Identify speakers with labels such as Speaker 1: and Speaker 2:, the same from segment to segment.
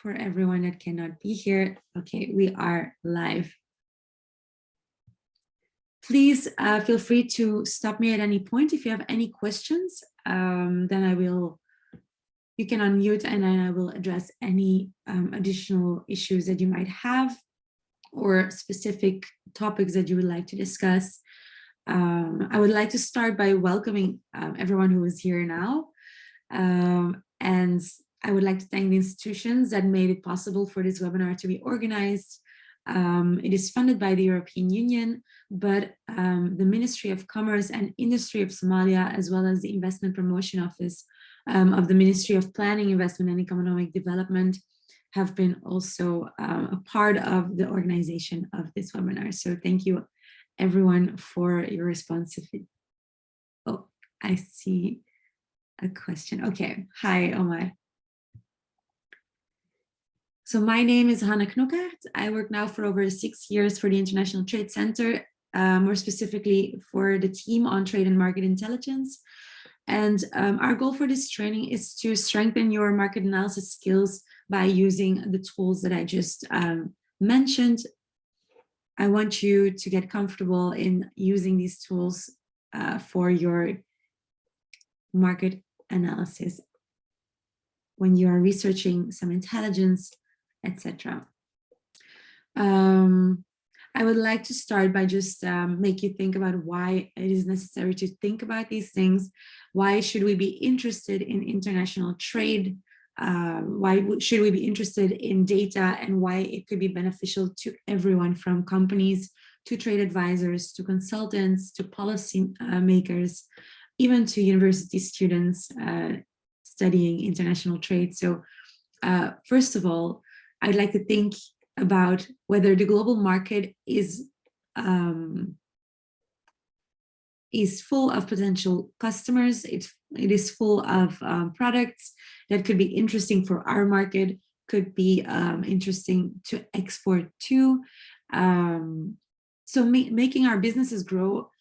Speaker 1: for everyone that cannot be here. Okay, we are live. Please feel free to stop me at any point if you have any questions. Then you can unmute and then I will address any additional issues that you might have or specific topics that you would like to discuss. I would like to start by welcoming everyone who is here now. And I would like to thank the institutions that made it possible for this webinar to be organized. It is funded by the European Union, but the Ministry of Commerce and Industry of Somalia, as well as the Investment Promotion Office of the Ministry of Planning, Investment and Economic Development, have been also a part of the organization of this webinar. So thank you everyone for your responsiveness. Oh, I see a question. Okay, hi Omar. So my name is Hanna Knockert. I work now for over 6 years for the International Trade Center, more specifically for the team on trade and market intelligence. And our goal for this training is to strengthen your market analysis skills by using the tools that I just mentioned. I want you to get comfortable in using these tools for your market analysis when you are researching some intelligence, etc. I would like to start by just make you think about why it is necessary to think about these things. Why should we be interested in international trade? Why should we be interested in data, and why it could be beneficial to everyone, from companies to trade advisors to consultants to policy makers, even to university students studying international trade. So first of all, I'd like to think about whether the global market is full of potential customers. It is full of products that could be interesting for our market, could be interesting to export to. So making our businesses grow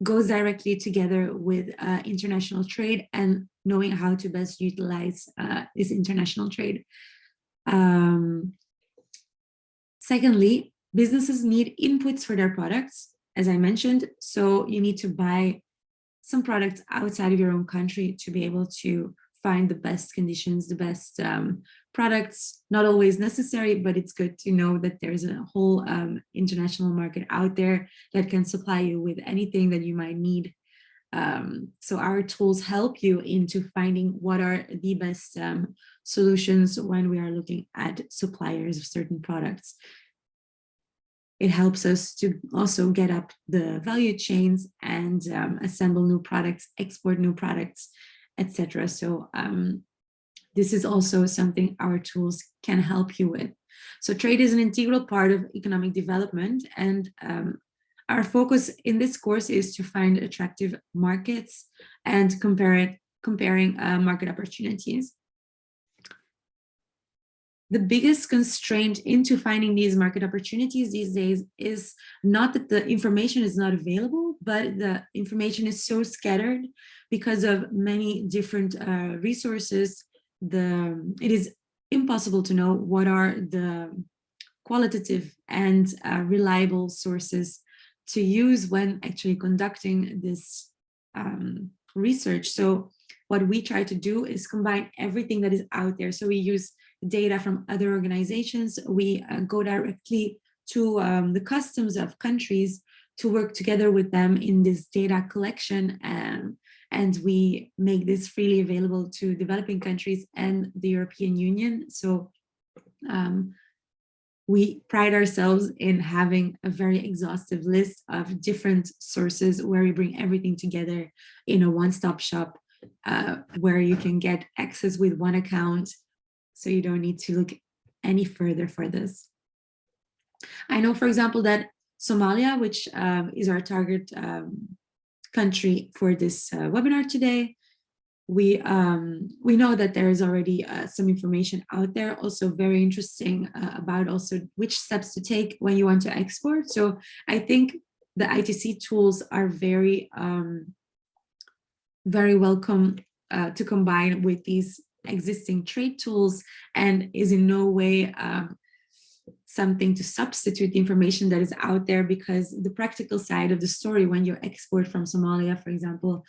Speaker 1: goes directly together with international trade and knowing how to best utilize this international trade. Secondly, businesses need inputs for their products, as I mentioned. So you need to buy some products outside of your own country to be able to find the best conditions, the best products. Not always necessary, but it's good to know that there's a whole international market out there that can supply you with anything that you might need. So our tools help you into finding what are the best solutions when we are looking at suppliers of certain products. It helps us to also get up the value chains and assemble new products, export new products, etc. So this is also something our tools can help you with. So trade is an integral part of economic development, and our focus in this course is to find attractive markets and comparing market opportunities. The biggest constraint into finding these market opportunities these days is not that the information is not available, but the information is so scattered because of many different resources. It is impossible to know what are the qualitative and reliable sources to use when actually conducting this research. So what we try to do is combine everything that is out there. So we use data from other organizations. We go directly to the customs of countries to work together with them in this data collection, and we make this freely available to developing countries and the European Union. So we pride ourselves in having a very exhaustive list of different sources where we bring everything together in a one-stop shop where you can get access with one account, so you don't need to look any further for this. I know, for example, that Somalia, which is our target country for this webinar today, we know that there is already some information out there, also very interesting about also which steps to take when you want to export. So I think the ITC tools are very welcome to combine with these existing trade tools and is in no way something to substitute the information that is out there, because the practical side of the story, when you export from Somalia, for example,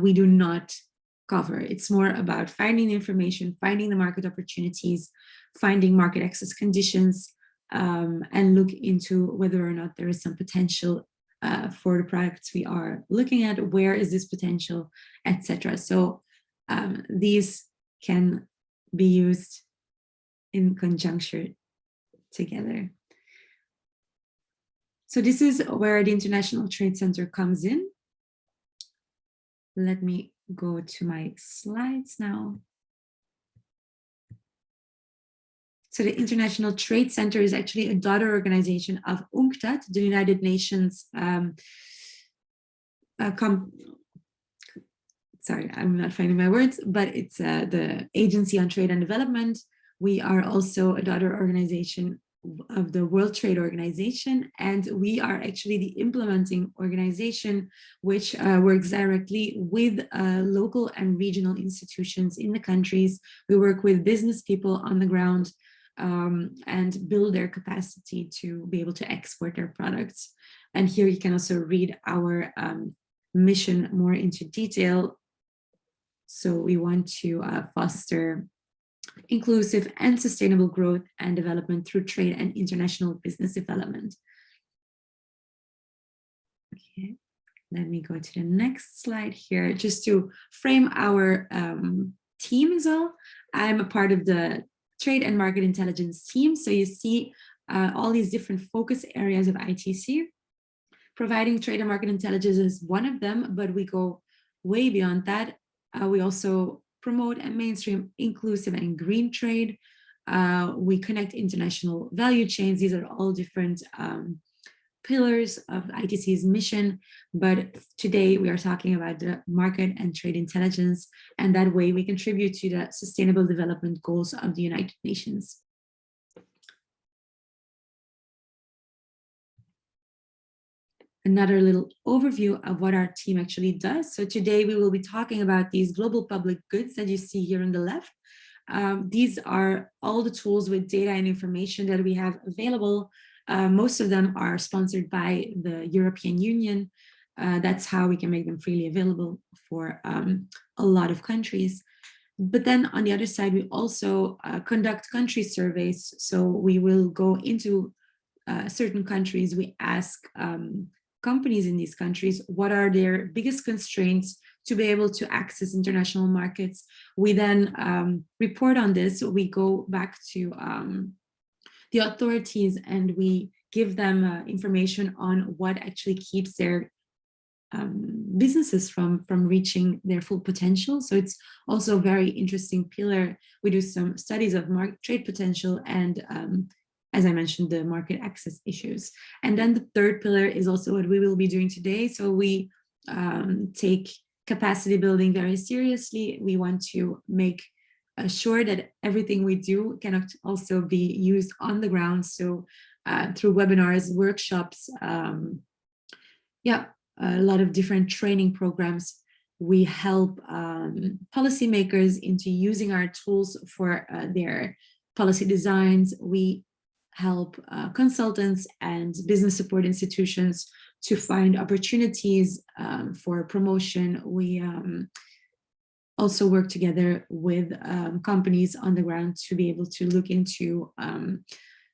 Speaker 1: we do not cover. It's more about finding the information, finding the market opportunities, finding market access conditions, and look into whether or not there is some potential for the products we are looking at, where is this potential, etc. So these can be used in conjunction together. So this is where the International Trade Center comes in. Let me go to my slides now. So the International Trade Center is actually a daughter organization of UNCTAD, the United Nations sorry, I'm not finding my words, but it's the Agency on Trade and Development. We are also a daughter organization of the World Trade Organization, and we are actually the implementing organization which works directly with local and regional institutions in the countries. We work with business people on the ground and build their capacity to be able to export their products. And here you can also read our mission more into detail. So we want to foster inclusive and sustainable growth and development through trade and international business development. Okay, let me go to the next slide here, just to frame our team as well. I'm a part of the Trade and Market Intelligence team. So you see all these different focus areas of ITC. Providing trade and market intelligence is one of them, but we go way beyond that. We also promote and mainstream inclusive and green trade. We connect international value chains. These are all different pillars of ITC's mission, but today we are talking about the market and trade intelligence, and that way we contribute to the sustainable development goals of the United Nations. Another little overview of what our team actually does. So today we will be talking about these global public goods that you see here on the left. These are all the tools with data and information that we have available. Most of them are sponsored by the European Union. That's how we can make them freely available for a lot of countries. But then on the other side, we also conduct country surveys. So we will go into certain countries. We ask companies in these countries, what are their biggest constraints to be able to access international markets? We then report on this. We go back to the authorities and we give them information on what actually keeps their businesses from reaching their full potential. So it's also a very interesting pillar. We do some studies of market trade potential and as I mentioned, the market access issues. And then the third pillar is also what we will be doing today. So we take capacity building very seriously. We want to make sure that everything we do can also be used on the ground. So through webinars, workshops, a lot of different training programs, we help policymakers into using our tools for their policy designs. We help consultants and business support institutions to find opportunities for promotion. We also work together with companies on the ground to be able to look into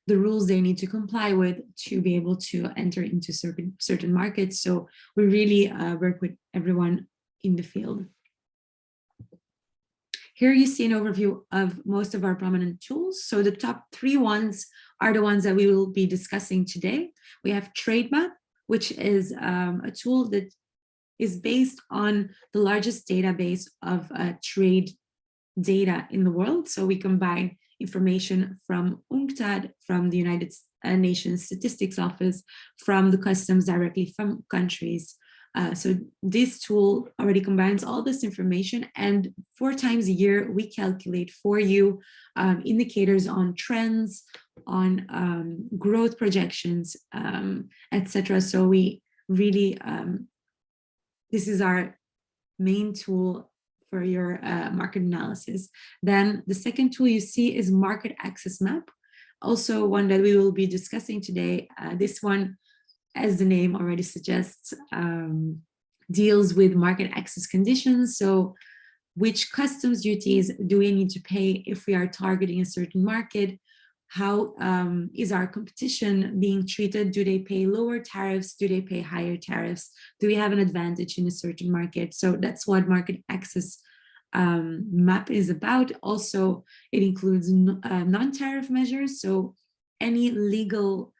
Speaker 1: the rules they need to comply with to be able to enter into certain markets. So we really work with everyone in the field. Here you see an overview of most of our prominent tools. So the top 3 ones are the ones that we will be discussing today. We have TradeMap, which is a tool that is based on the largest database of trade data in the world. So we combine information from UNCTAD, from the United Nations Statistics Office, from the customs directly from countries. So this tool already combines all this information, and 4 times a year we calculate for you indicators on trends, on growth projections, etc. So we really, this is our main tool for your market analysis. Then the second tool you see is Market Access Map, also one that we will be discussing today. This one, as the name already suggests, deals with market access conditions. So which customs duties do we need to pay if we are targeting a certain market? How is our competition being treated? Do they pay lower tariffs? Do they pay higher tariffs? Do we have an advantage in a certain market? So that's what market access map is about. Also, it includes non-tariff measures. So any legal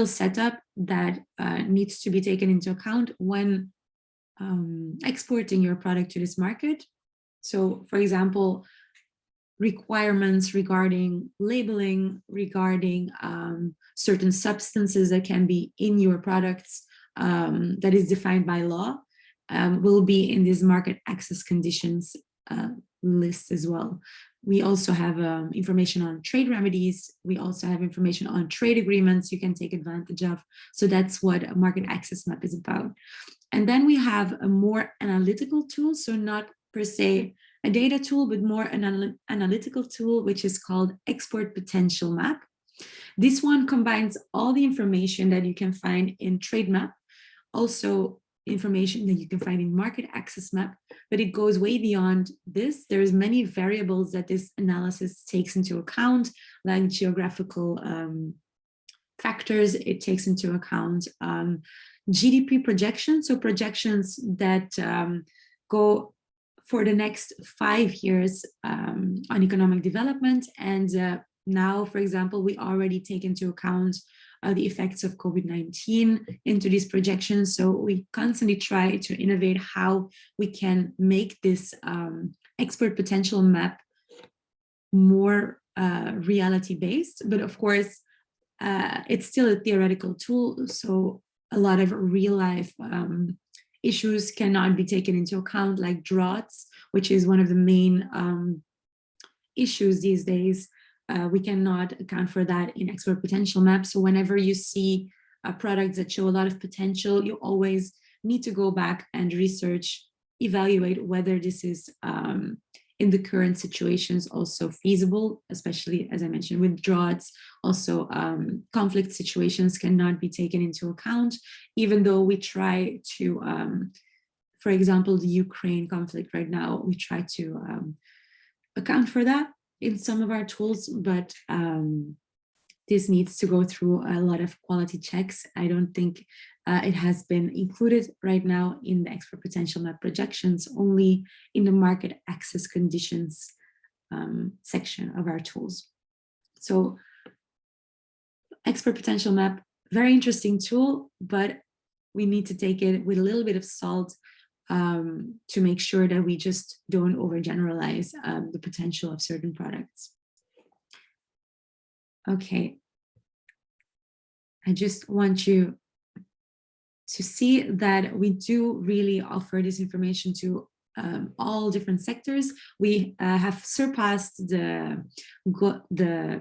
Speaker 1: setup that needs to be taken into account when exporting your product to this market. So, for example, requirements regarding labeling, regarding certain substances that can be in your products that is defined by law will be in this market access conditions list as well. We also have information on trade remedies. We also have information on trade agreements you can take advantage of. So that's what a market access map is about. And then we have a more analytical tool, so not per se a data tool, but more an analytical tool, which is called Export Potential Map. This one combines all the information that you can find in Trade Map, also information that you can find in Market Access Map, but it goes way beyond this. There's many variables that this analysis takes into account, like geographical factors. It takes into account GDP projections, so projections that go for the next 5 years on economic development. And now, for example, we already take into account the effects of COVID-19 into these projections. So we constantly try to innovate how we can make this export potential map more reality-based. But of course, it's still a theoretical tool. So a lot of real-life issues cannot be taken into account, like droughts, which is one of the main issues these days. We cannot account for that in export potential maps. So whenever you see products that show a lot of potential, you always need to go back and research, evaluate whether this is in the current situations also feasible, especially, as I mentioned, with droughts. Also, conflict situations cannot be taken into account, even though we try to, for example, the Ukraine conflict right now, we try to account for that in some of our tools, but this needs to go through a lot of quality checks. I don't think it has been included right now in the export potential map projections, only in the market access conditions section of our tools. So export potential map, very interesting tool, but we need to take it with a little bit of salt to make sure that we just don't overgeneralize the potential of certain products. Okay, I just want you to see that we do really offer this information to all different sectors. We have surpassed the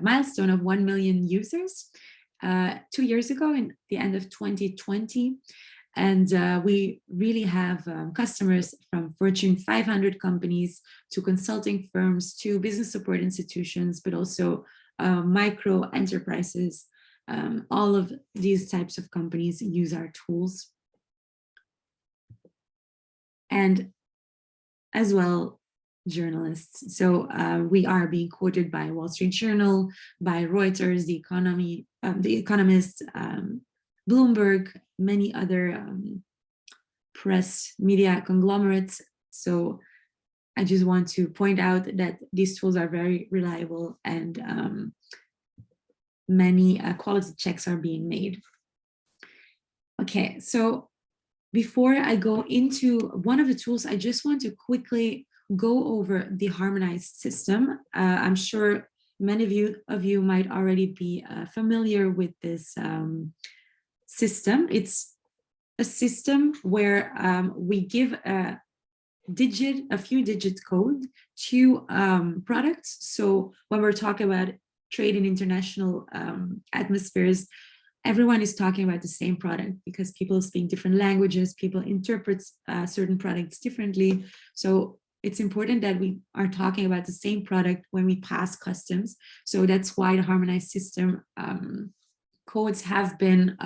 Speaker 1: milestone of 1 million users 2 years ago, in the end of 2020. And we really have customers from Fortune 500 companies to consulting firms to business support institutions, but also micro enterprises. All of these types of companies use our tools. And as well, journalists. So we are being quoted by Wall Street Journal, by Reuters, The Economist, Bloomberg, many other press media conglomerates. So I just want to point out that these tools are very reliable, and many quality checks are being made. Okay, so before I go into one of the tools, I just want to quickly go over the harmonized system. I'm sure many of you might already be familiar with this system. It's a system where we give a few digit code to products. So when we're talking about trade in international atmospheres, everyone is talking about the same product because people speak different languages, people interpret certain products differently. So it's important that we are talking about the same product when we pass customs. So that's why the harmonized system codes have been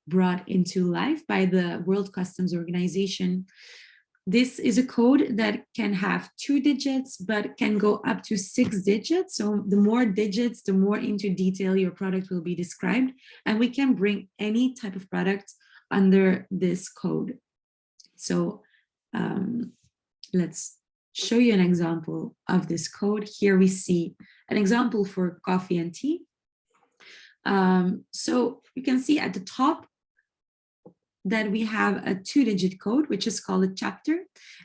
Speaker 1: brought into life by the World Customs Organization. This is a code that can have 2 digits, but can go up to 6 digits. So the more digits, the more into detail your product will be described. And we can bring any type of product under this code. So let's show you an example of this code. Here we see an example for coffee and tea. So you can see at the top that we have a 2-digit code, which is called a chapter.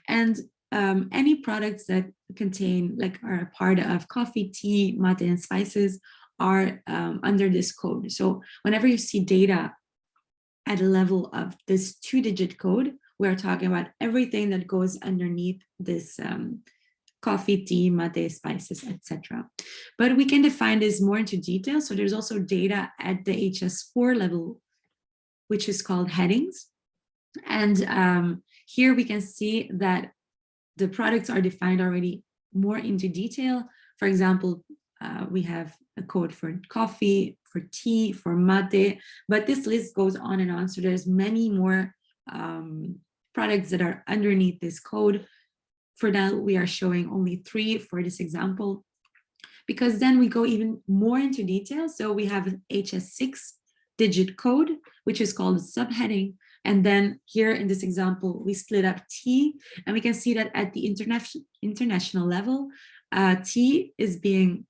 Speaker 1: And any products that contain, like, are a part of coffee, tea, mate, and spices are under this code. So whenever you see data at a level of this 2-digit code, we're talking about everything that goes underneath this coffee, tea, mate, spices, etc. But we can define this more into detail. So there's also data at the HS4 level, which is called headings. And here we can see that the products are defined already more into detail. For example, we have a code for coffee, for tea, for mate, but this list goes on and on. So there's many more products that are underneath this code. For now, we are showing only 3 for this example, because then we go even more into detail. So we have an HS6-digit code, which is called a subheading. And then here in this example, we split up tea, and we can see that at the international level, tea is being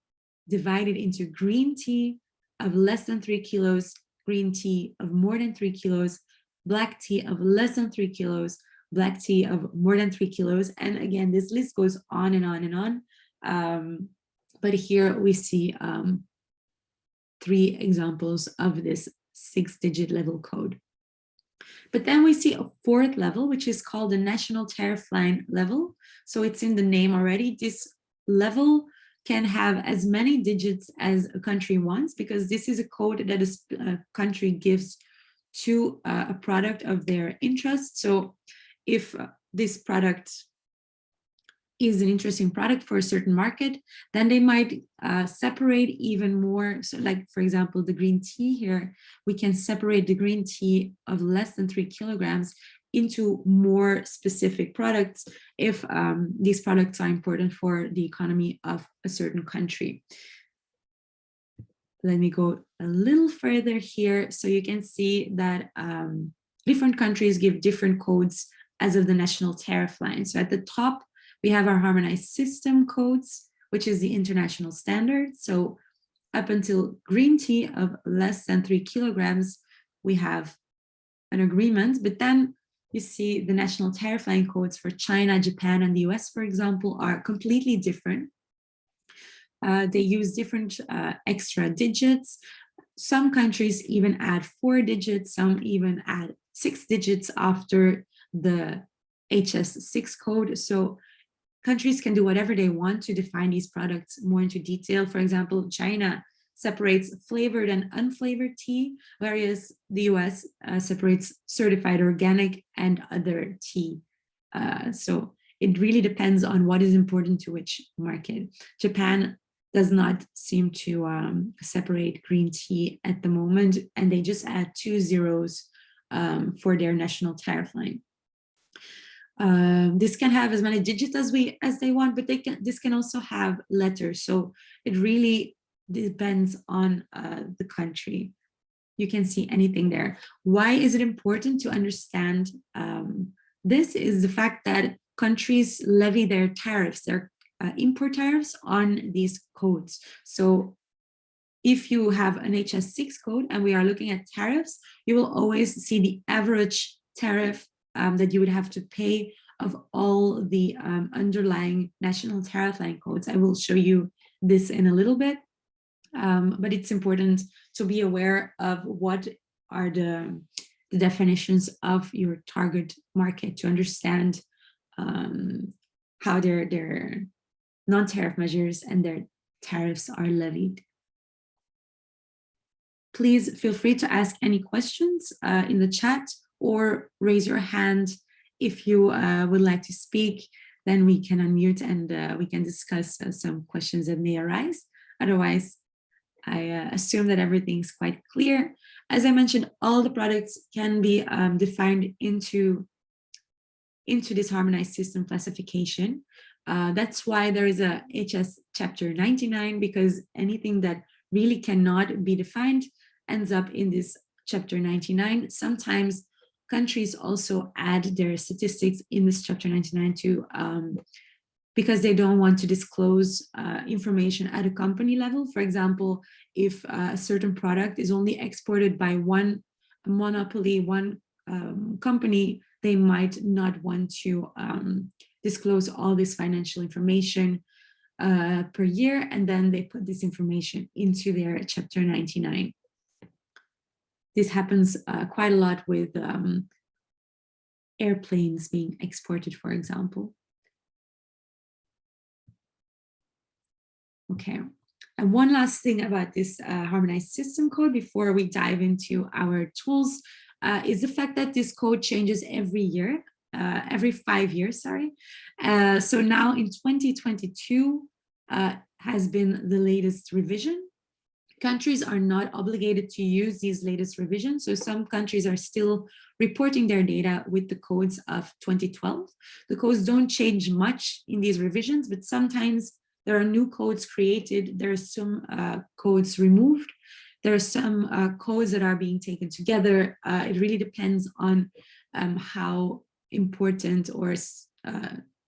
Speaker 1: divided into green tea of less than 3 kilos, green tea of more than 3 kilos, black tea of less than 3 kilos, black tea of more than 3 kilos. And again, this list goes on and on and on. But here we see 3 examples of this 6-digit level code. But then we see a 4th level, which is called the national tariff line level. So it's in the name already. This level can have as many digits as a country wants, because this is a code that a country gives to a product of their interest. So if this product is an interesting product for a certain market, then they might separate even more. So, like, for example, the green tea here, we can separate the green tea of less than 3 kilograms into more specific products if these products are important for the economy of a certain country. Let me go a little further here. So you can see that different countries give different codes as of the national tariff line. So at the top, we have our harmonized system codes, which is the international standard. So up until green tea of less than 3 kilograms, we have an agreement. But then you see the national tariff line codes for China, Japan, and the US, for example, are completely different. They use different extra digits. Some countries even add 4 digits, some even add 6 digits after the HS6 code. So countries can do whatever they want to define these products more into detail. For example, China separates flavored and unflavored tea, whereas the US separates certified organic and other tea. So it really depends on what is important to which market. Japan does not seem to separate green tea at the moment, and they just add 2 zeros for their national tariff line. This can have as many digits as they want, but this can also have letters. So it really depends on the country. You can see anything there. Why is it important to understand this? Is the fact that countries levy their tariffs, their import tariffs on these codes. So if you have an HS6 code and we are looking at tariffs, you will always see the average tariff that you would have to pay of all the underlying national tariff line codes. I will show you this in a little bit, but it's important to be aware of what are the definitions of your target market to understand how their non-tariff measures and their tariffs are levied. please feel free to ask any questions in the chat or raise your hand if you would like to speak. Then we can unmute and we can discuss some questions that may arise. Otherwise, I assume that everything's quite clear. As I mentioned, all the products can be defined into this harmonized system classification. That's why there is a HS chapter 99, because anything that really cannot be defined ends up in this chapter 99. Sometimes countries also add their statistics in this chapter 99 to because they don't want to disclose information at a company level. For example, if a certain product is only exported by one monopoly, one company, they might not want to disclose all this financial information per year, and then they put this information into their chapter 99. This happens quite a lot with airplanes being exported, for example. Okay, and one last thing about this harmonized system code before we dive into our tools is the fact that this code changes every year, every 5 years, sorry. So now in 2022 has been the latest revision. Countries are not obligated to use these latest revisions. So some countries are still reporting their data with the codes of 2012. The codes don't change much in these revisions, but sometimes there are new codes created. There are some codes removed. There are some codes that are being taken together. It really depends on how important or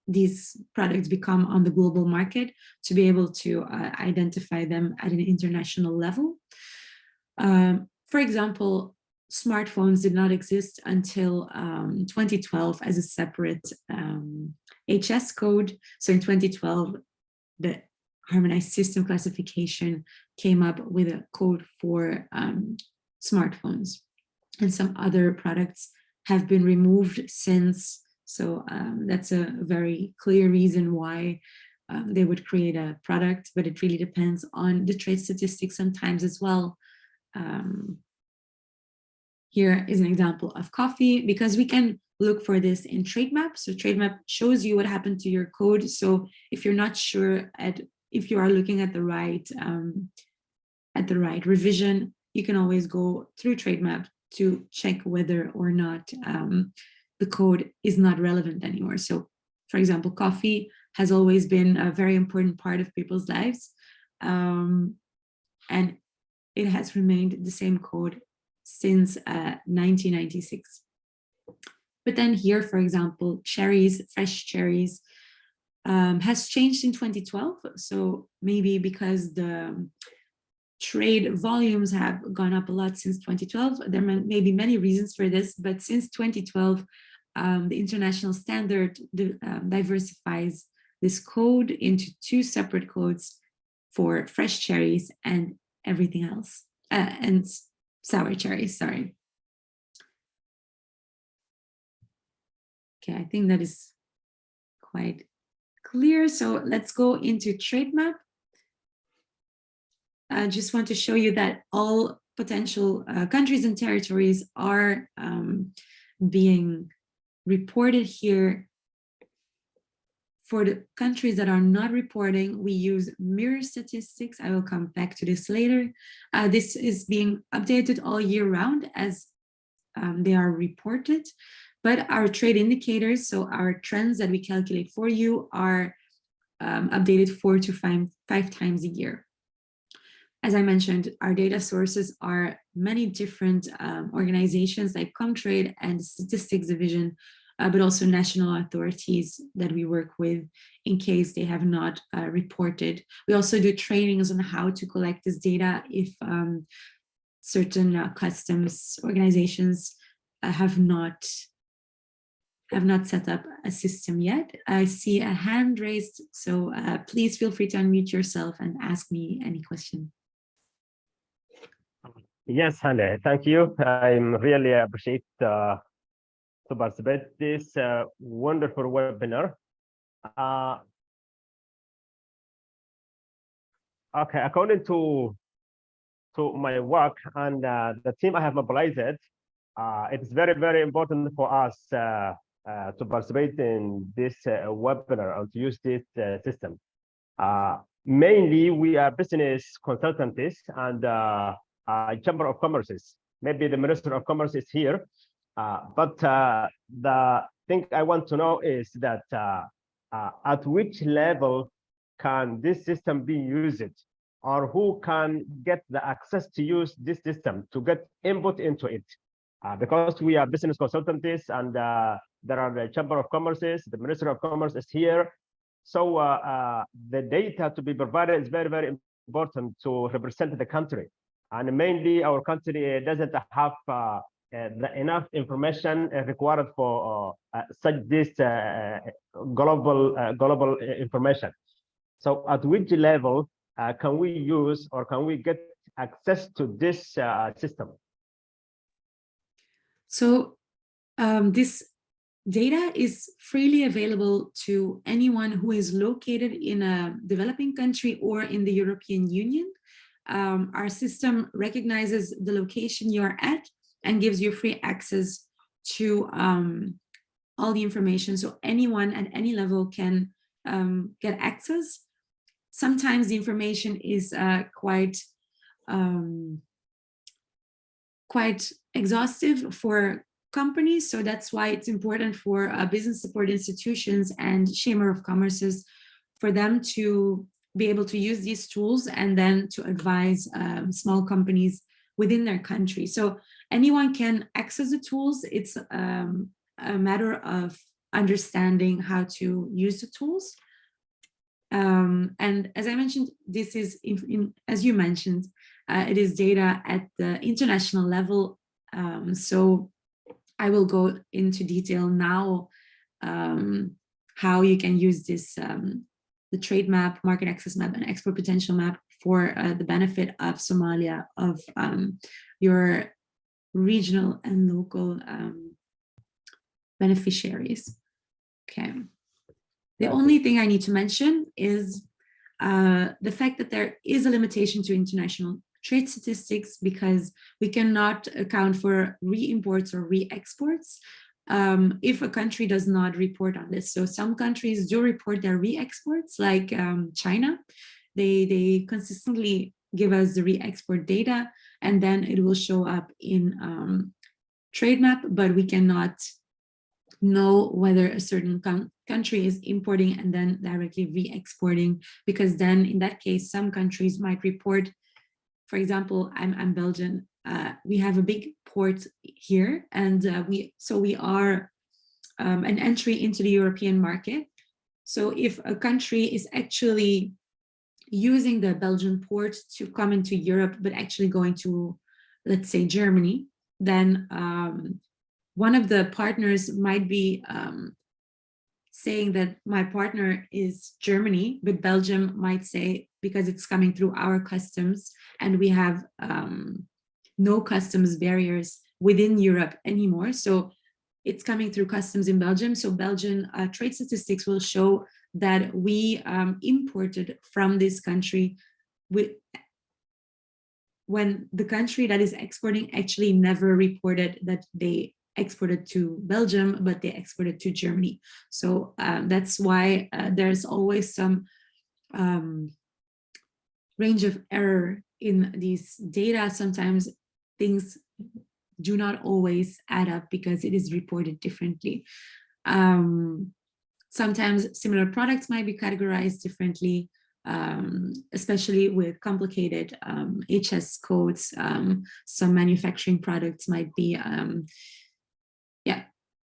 Speaker 1: these products become on the global market to be able to identify them at an international level. For example, smartphones did not exist until 2012 as a separate HS code. So in 2012, the harmonized system classification came up with a code for smartphones, and some other products have been removed since. So that's a very clear reason why they would create a product, but it really depends on the trade statistics sometimes as well. Here is an example of coffee, because we can look for this in TradeMap. So TradeMap shows you what happened to your code. So if you're not sure if you are looking at the right revision, you can always go through TradeMap to check whether or not the code is not relevant anymore. So, for example, coffee has always been a very important part of people's lives, and it has remained the same code since 1996. But then here, for example, cherries, fresh cherries, has changed in 2012. So maybe because the trade volumes have gone up a lot since 2012. There may be many reasons for this, but since 2012, the international standard diversifies this code into 2 separate codes for fresh cherries and everything else, and sour cherries, sorry. Okay, I think that is quite clear. So let's go into TradeMap. I just want to show you that all potential countries and territories are being reported here. For the countries that are not reporting, we use mirror statistics. I will come back to this later. This is being updated all year round as they are reported. But our trade indicators, so our trends that we calculate for you, are updated 4 to 5 times a year. As I mentioned, our data sources are many different organizations like Comtrade and Statistics Division, but also national authorities that we work with in case they have not reported. We also do trainings on how to collect this data if certain customs organizations have not set up a system yet. I see a hand raised, so please feel free to unmute yourself and ask me any question.
Speaker 2: Yes, Hannah, thank you. I'm really appreciate to participate this wonderful webinar. Okay, according to to my work and the team I have mobilized, it is very, very important for us to participate in this webinar and to use this system. Mainly, we are business consultants and Chamber of Commerce. Maybe the Minister of Commerce is here, but the thing I want to know is that at which level can this system be used, or who can get the access to use this system to get input into it? Because we are business consultants and there are the Chamber of Commerce, the Minister of Commerce is here. So the data to be provided is very, very important to represent the country. And mainly our country doesn't have enough information required for such this global information. So at which level can we use or can we get access to this system?
Speaker 1: So this data is freely available to anyone who is located in a developing country or in the European Union. Our system recognizes the location you're at and gives you free access to all the information. So anyone at any level can get access. Sometimes the information is quite exhaustive for companies, so that's why it's important for business support institutions and Chamber of Commerces for them to be able to use these tools and then to advise small companies within their country. So anyone can access the tools. It's a matter of understanding how to use the tools. And as I mentioned, this is, as you mentioned, it is data at the international level. So I will go into detail now how you can use this, the trade map, market access map, and export potential map for the benefit of Somalia, of your regional and local beneficiaries. Okay. The only thing I need to mention is the fact that there is a limitation to international trade statistics because we cannot account for re-imports or re-exports if a country does not report on this. So some countries do report their re-exports, like China. They consistently give us the re-export data, and then it will show up in trade map, but we cannot know whether a certain country is importing and then directly re-exporting, because then in that case, some countries might report. For example, I'm Belgian. We have a big port here, and we are an entry into the European market. So if a country is actually using the Belgian port to come into Europe, but actually going to, let's say, Germany, then one of the partners might be saying that my partner is Germany, but Belgium might say, because it's coming through our customs and we have no customs barriers within Europe anymore. So it's coming through customs in Belgium. So Belgian trade statistics will show that we imported from this country when the country that is exporting actually never reported that they exported to Belgium, but they exported to Germany. So that's why there's always some range of error in these data. Sometimes things do not always add up because it is reported differently. Sometimes similar products might be categorized differently, especially with complicated HS codes. Some manufacturing products might be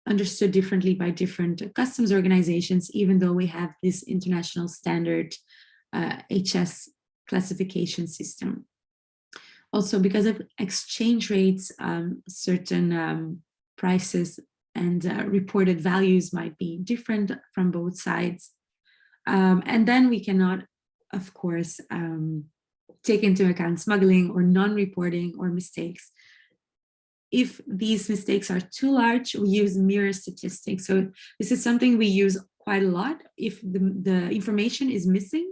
Speaker 1: understood differently by different customs organizations, even though we have this international standard HS classification system. Also, because of exchange rates, certain prices and reported values might be different from both sides. And then we cannot, of course, take into account smuggling or non-reporting or mistakes. If these mistakes are too large, we use mirror statistics. So this is something we use quite a lot. If the information is missing,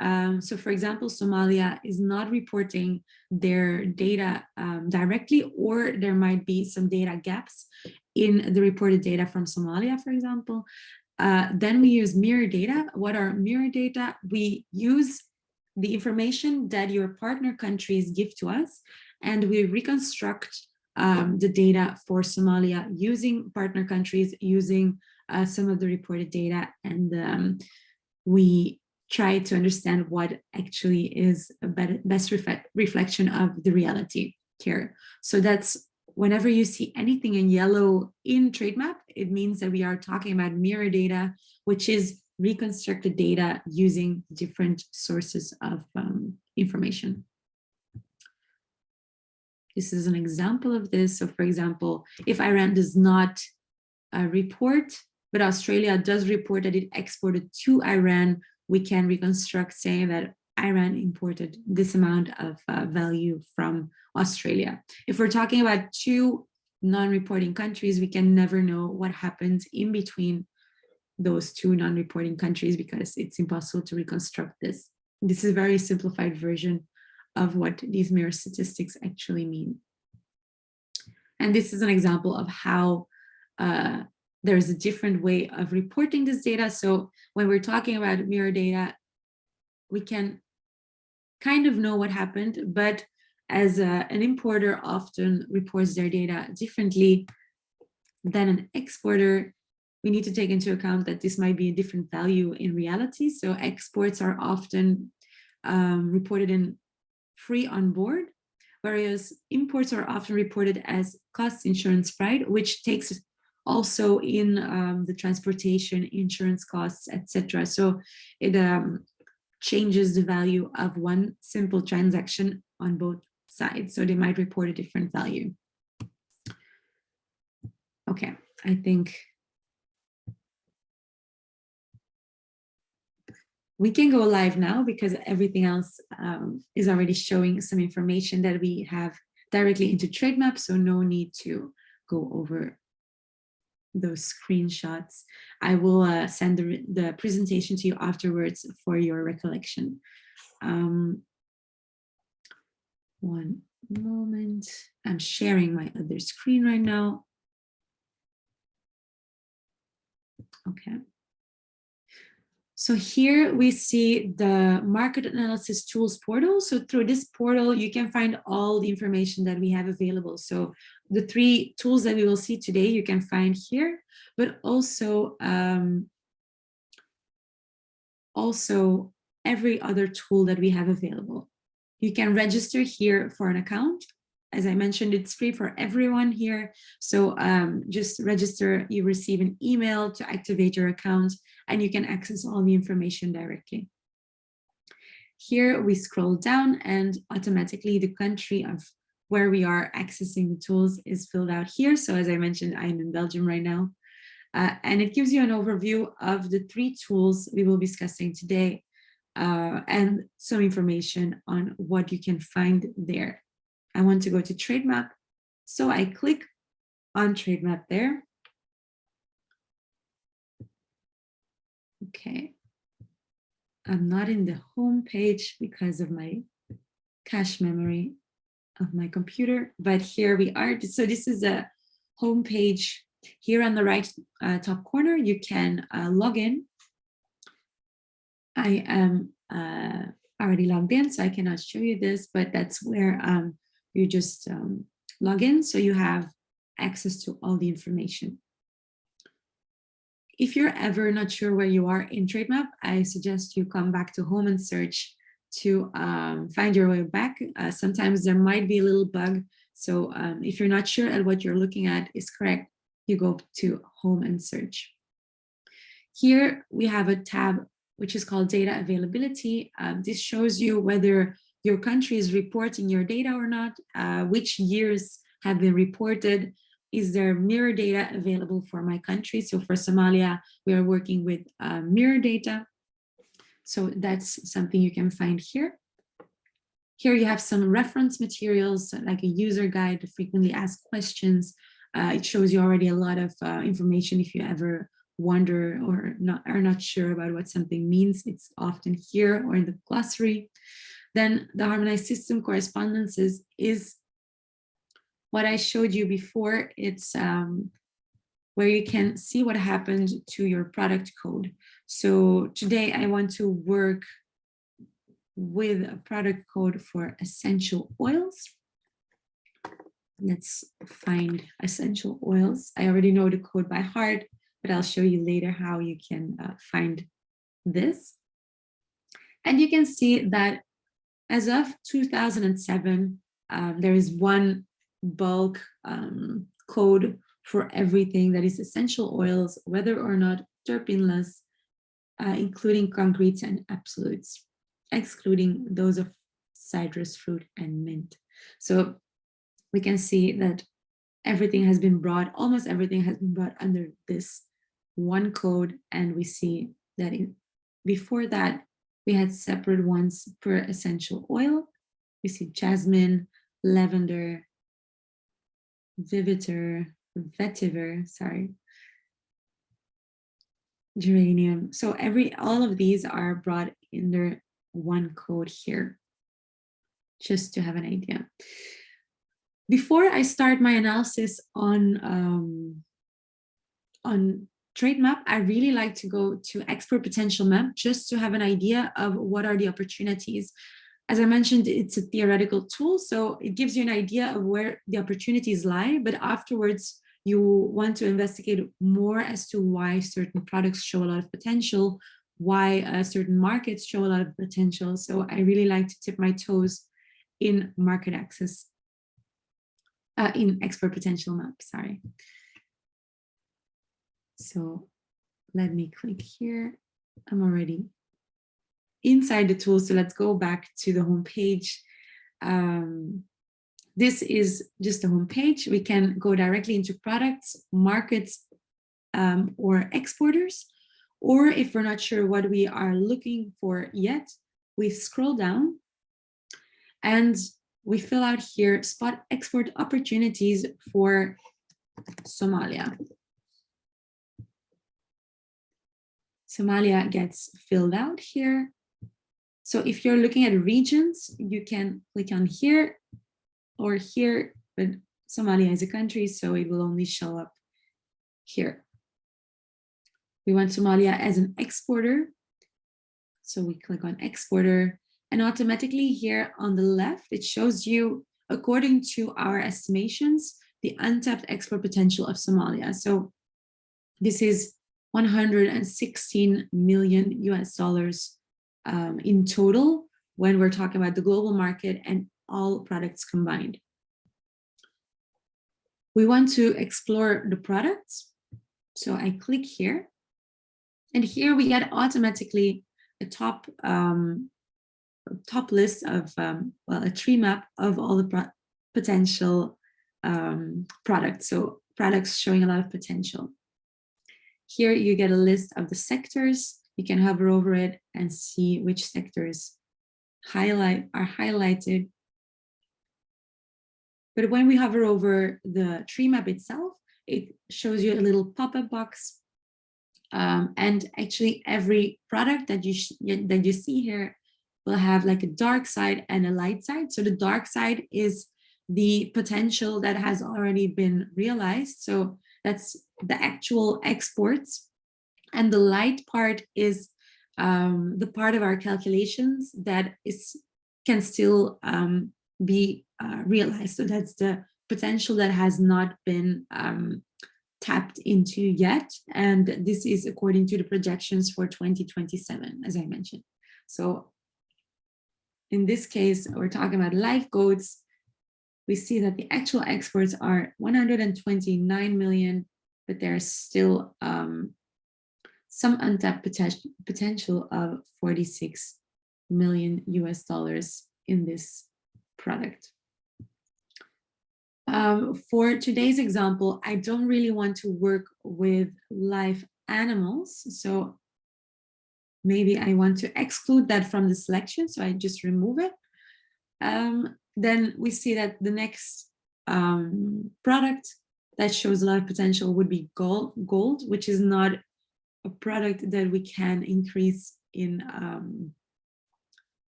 Speaker 1: So for example, Somalia is not reporting their data directly, or there might be some data gaps in the reported data from Somalia, for example. Then we use mirror data. What are mirror data? We use the information that your partner countries give to us, and we reconstruct the data for Somalia using partner countries, using some of the reported data, and we try to understand what actually is a best reflection of the reality here. So that's whenever you see anything in yellow in TradeMap, it means that we are talking about mirror data, which is reconstructed data using different sources of information. This is an example of this. So for example, if Iran does not report, but Australia does report that it exported to Iran, we can reconstruct saying that Iran imported this amount of value from Australia. If we're talking about two non-reporting countries, we can never know what happened in between those two non-reporting countries because it's impossible to reconstruct this. This is a very simplified version of what these mirror statistics actually mean. And this is an example of how there's a different way of reporting this data. So when we're talking about mirror data, we can kind of know what happened, but as an importer often reports their data differently than an exporter, we need to take into account that this might be a different value in reality. So exports are often reported in free on board, whereas imports are often reported as cost insurance fried, which takes also in the transportation, insurance costs, etc. So it changes the value of one simple transaction on both sides. So they might report a different value. Okay, I think we can go live now because everything else is already showing some information that we have directly into TradeMap, so no need to go over those screenshots. I will send the presentation to you afterwards for your recollection. One moment, I'm sharing my other screen right now. Okay. So here we see the market analysis tools portal. So through this portal, you can find all the information that we have available. So the 3 tools that we will see today, you can find here, but also, every other tool that we have available. You can register here for an account. As I mentioned, it's free for everyone here. So just register, you receive an email to activate your account, and you can access all the information directly. Here we scroll down and automatically the country of where we are accessing the tools is filled out here. So as I mentioned, I'm in Belgium right now. And it gives you an overview of the 3 tools we will be discussing today and some information on what you can find there. I want to go to TradeMap, so I click on TradeMap there. Okay, I'm not in the home page because of my cache memory of my computer, but here we are. So this is a home page. Here on the right top corner, you can log in. I am already logged in, so I cannot show you this, but that's where you just log in, so you have access to all the information. If you're ever not sure where you are in TradeMap, I suggest you come back to home and search to find your way back. Sometimes there might be a little bug, so if you're not sure at what you're looking at is correct, you go to home and search. Here we have a tab which is called data availability. This shows you whether your country is reporting your data or not, which years have been reported, is there mirror data available for my country? So for Somalia, we are working with mirror data. So that's something you can find here. Here you have some reference materials like a user guide, frequently asked questions. It shows you already a lot of information if you ever wonder or are not sure about what something means, it's often here or in the glossary. Then the harmonized system correspondences is what I showed you before. It's where you can see what happened to your product code. So today I want to work with a product code for essential oils. Let's find essential oils. I already know the code by heart, but I'll show you later how you can find this. And you can see that as of 2007, there is one bulk code for everything that is essential oils, whether or not terpeneless, including concretes and absolutes, excluding those of citrus fruit and mint. So we can see that everything has been brought, almost everything has been brought under this one code. And we see that before that, we had separate ones per essential oil. We see jasmine, lavender, vetiver, geranium. So all of these are brought under one code here, just to have an idea. Before I start my analysis on trade map, I really like to go to export potential map just to have an idea of what are the opportunities. As I mentioned, it's a theoretical tool, so it gives you an idea of where the opportunities lie, but afterwards you want to investigate more as to why certain products show a lot of potential, why certain markets show a lot of potential. So I really like to tip my toes in market access, in export potential map, sorry. So let me click here. I'm already inside the tool, so let's go back to the home page. This is just the home page. We can go directly into products, markets, or exporters. Or if we're not sure what we are looking for yet, we scroll down and we fill out here spot export opportunities for Somalia. Somalia gets filled out here. So if you're looking at regions, you can click on here or here, but Somalia is a country, so it will only show up here. We want Somalia as an exporter. So we click on exporter, and automatically here on the left, it shows you, according to our estimations, the untapped export potential of Somalia. So this is 116 million US dollars in total when we're talking about the global market and all products combined. We want to explore the products. So I click here, and here we get automatically a top list of, well, a tree map of all the potential products. So products showing a lot of potential. Here you get a list of the sectors. You can hover over it and see which sectors are highlighted. But when we hover over the tree map itself, it shows you a little pop-up box. And actually every product that you see here will have like a dark side and a light side. So the dark side is the potential that has already been realized. So that's the actual exports. And the light part is the part of our calculations that can still be realized. So that's the potential that has not been tapped into yet. And this is according to the projections for 2027, as I mentioned. So in this case, we're talking about live goats. We see that the actual exports are 129 million, but there's still some untapped potential of 46 million US dollars in this product. For today's example, I don't really want to work with live animals. So maybe I want to exclude that from the selection. So I just remove it. Then we see that the next product that shows a lot of potential would be gold, which is not a product that we can increase in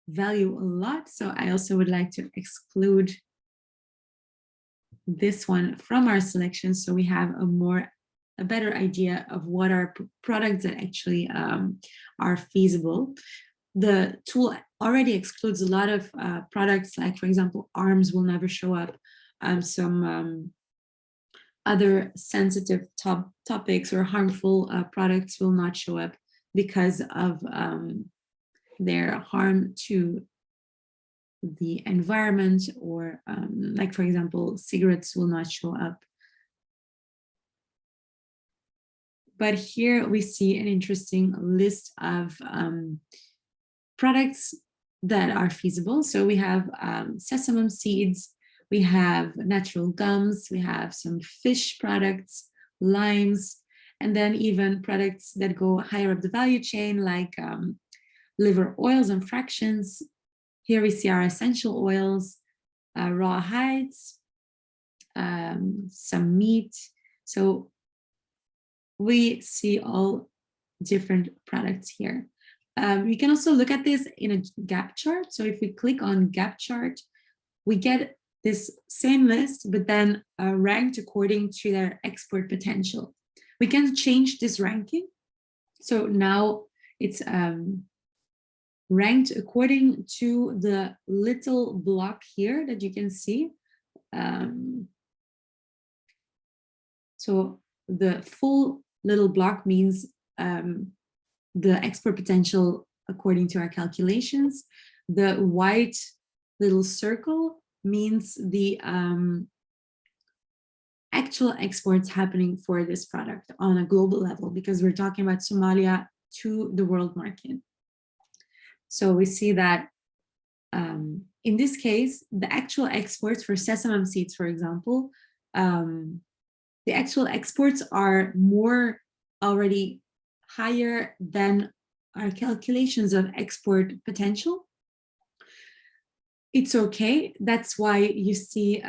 Speaker 1: value a lot. So I also would like to exclude this one from our selection, so we have a better idea of what are products that actually are feasible. The tool already excludes a lot of products, like, for example, arms will never show up. Some other sensitive topics or harmful products will not show up because of their harm to the environment, or like, for example, cigarettes will not show up. But here we see an interesting list of products that are feasible. So we have sesame seeds, we have natural gums, we have some fish products, limes, and then even products that go higher up the value chain, like liver oils and fractions. Here we see our essential oils, raw hides, some meat. So we see all different products here. We can also look at this in a gap chart. So if we click on gap chart, we get this same list, but then ranked according to their export potential. We can change this ranking. So now it's ranked according to the little block here that you can see. So the full little block means the export potential according to our calculations. The white little circle means the actual exports happening for this product on a global level, because we're talking about Somalia to the world market. So we see that in this case, the actual exports for sesame seeds, for example, the actual exports are more already higher than our calculations of export potential. It's okay. That's why you see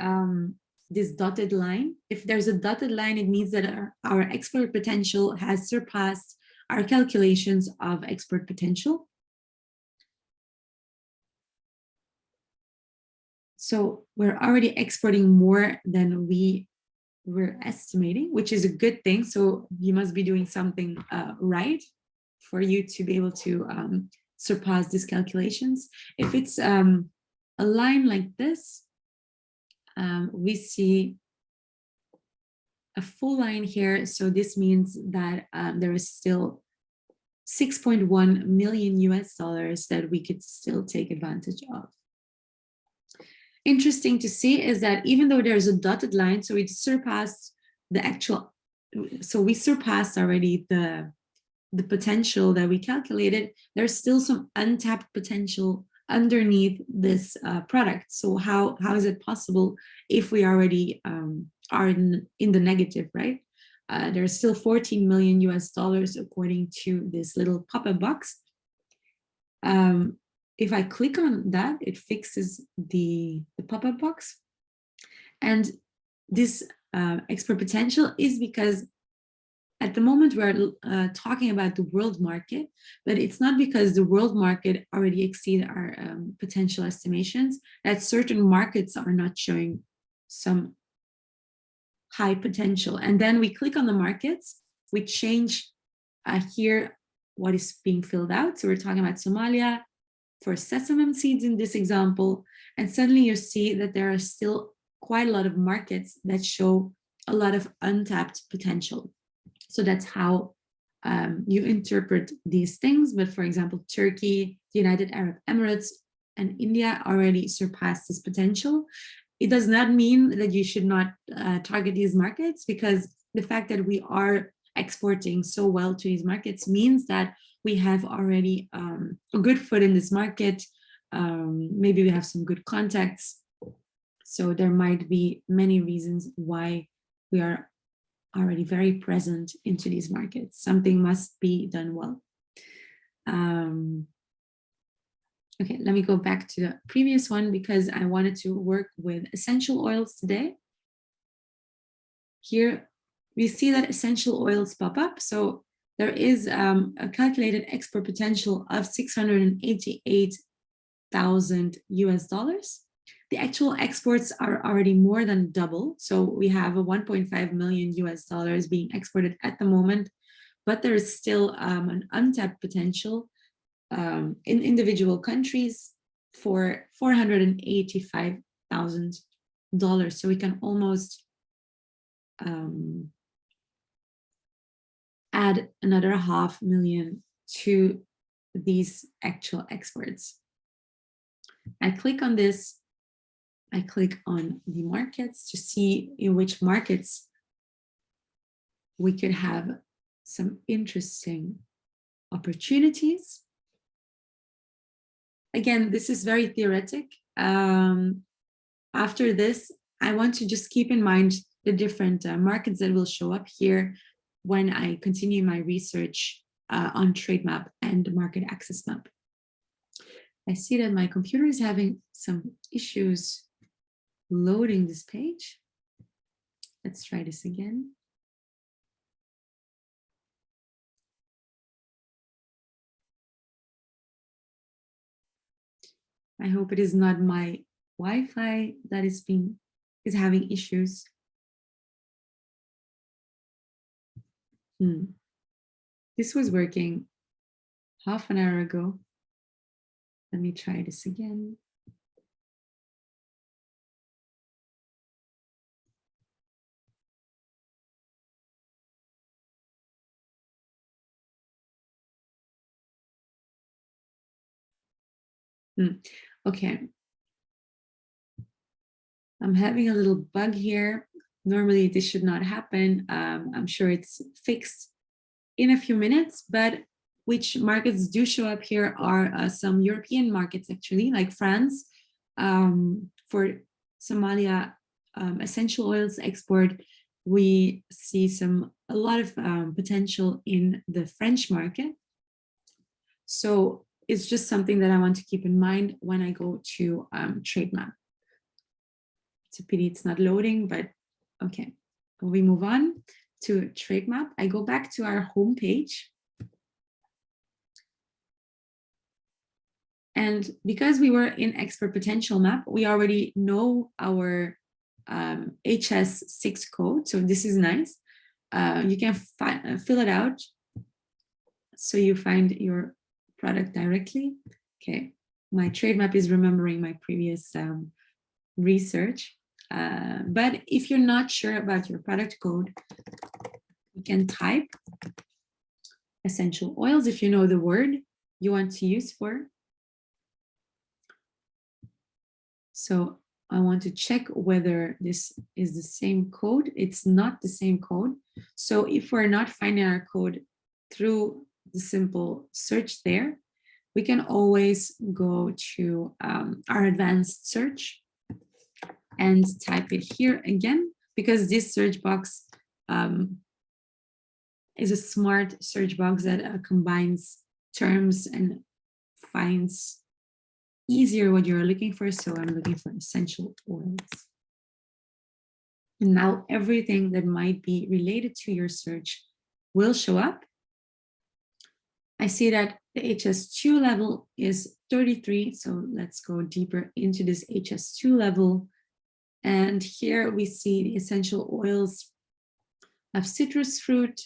Speaker 1: this dotted line. If there's a dotted line, it means that our export potential has surpassed our calculations of export potential. So we're already exporting more than we were estimating, which is a good thing. So you must be doing something right for you to be able to surpass these calculations. If it's a line like this, we see a full line here. So this means that there is still 6.1 million US dollars that we could still take advantage of. Interesting to see is that even though there's a dotted line, so we surpassed the actual, so we surpassed already the potential that we calculated, there's still some untapped potential underneath this product. So how is it possible if we already are in the negative, right? There's still 14 million US dollars according to this little pop-up box. If I click on that, it fixes the pop-up box. And this export potential is because at the moment we're talking about the world market, but it's not because the world market already exceeded our potential estimations that certain markets are not showing some high potential. And then we click on the markets, we change here what is being filled out. So we're talking about Somalia for sesame seeds in this example, and suddenly you see that there are still quite a lot of markets that show a lot of untapped potential. So that's how you interpret these things. But for example, Turkey, the United Arab Emirates, and India already surpassed this potential. It does not mean that you should not target these markets, because the fact that we are exporting so well to these markets means that we have already a good foot in this market. Maybe we have some good contacts. So there might be many reasons why we are already very present into these markets. Something must be done well. Okay, let me go back to the previous one because I wanted to work with essential oils today. Here we see that essential oils pop up. So there is a calculated export potential of 688,000 US dollars. The actual exports are already more than double. So we have a 1.5 million US dollars being exported at the moment, but there is still an untapped potential in individual countries for $485,000. So we can almost add another 500,000 to these actual exports. I click on this. I click on the markets to see in which markets we could have some interesting opportunities. Again, this is very theoretic. After this, I want to just keep in mind the different markets that will show up here when I continue my research on trade map and market access map. I see that my computer is having some issues loading this page. Let's try this again. I hope it is not my Wi-Fi that is having issues. This was working half an hour ago. Let me try this again. Okay. I'm having a little bug here. Normally this should not happen. I'm sure it's fixed in a few minutes, but which markets do show up here are some European markets, actually, like France. For Somalia essential oils export, we see a lot of potential in the French market. So it's just something that I want to keep in mind when I go to trade map. It's a pity it's not loading, but okay. We move on to trade map. I go back to our home page. And because we were in export potential map, we already know our HS6 code. So this is nice. You can fill it out so you find your product directly. Okay, my trade map is remembering my previous research. But if you're not sure about your product code, you can type essential oils if you know the word you want to use for. So I want to check whether this is the same code. It's not the same code. So if we're not finding our code through the simple search there, we can always go to our advanced search and type it here again, because this search box is a smart search box that combines terms and finds easier what you're looking for. So I'm looking for essential oils. And now everything that might be related to your search will show up. I see that the HS2 level is 33. So let's go deeper into this HS2 level. And here we see the essential oils of citrus fruit,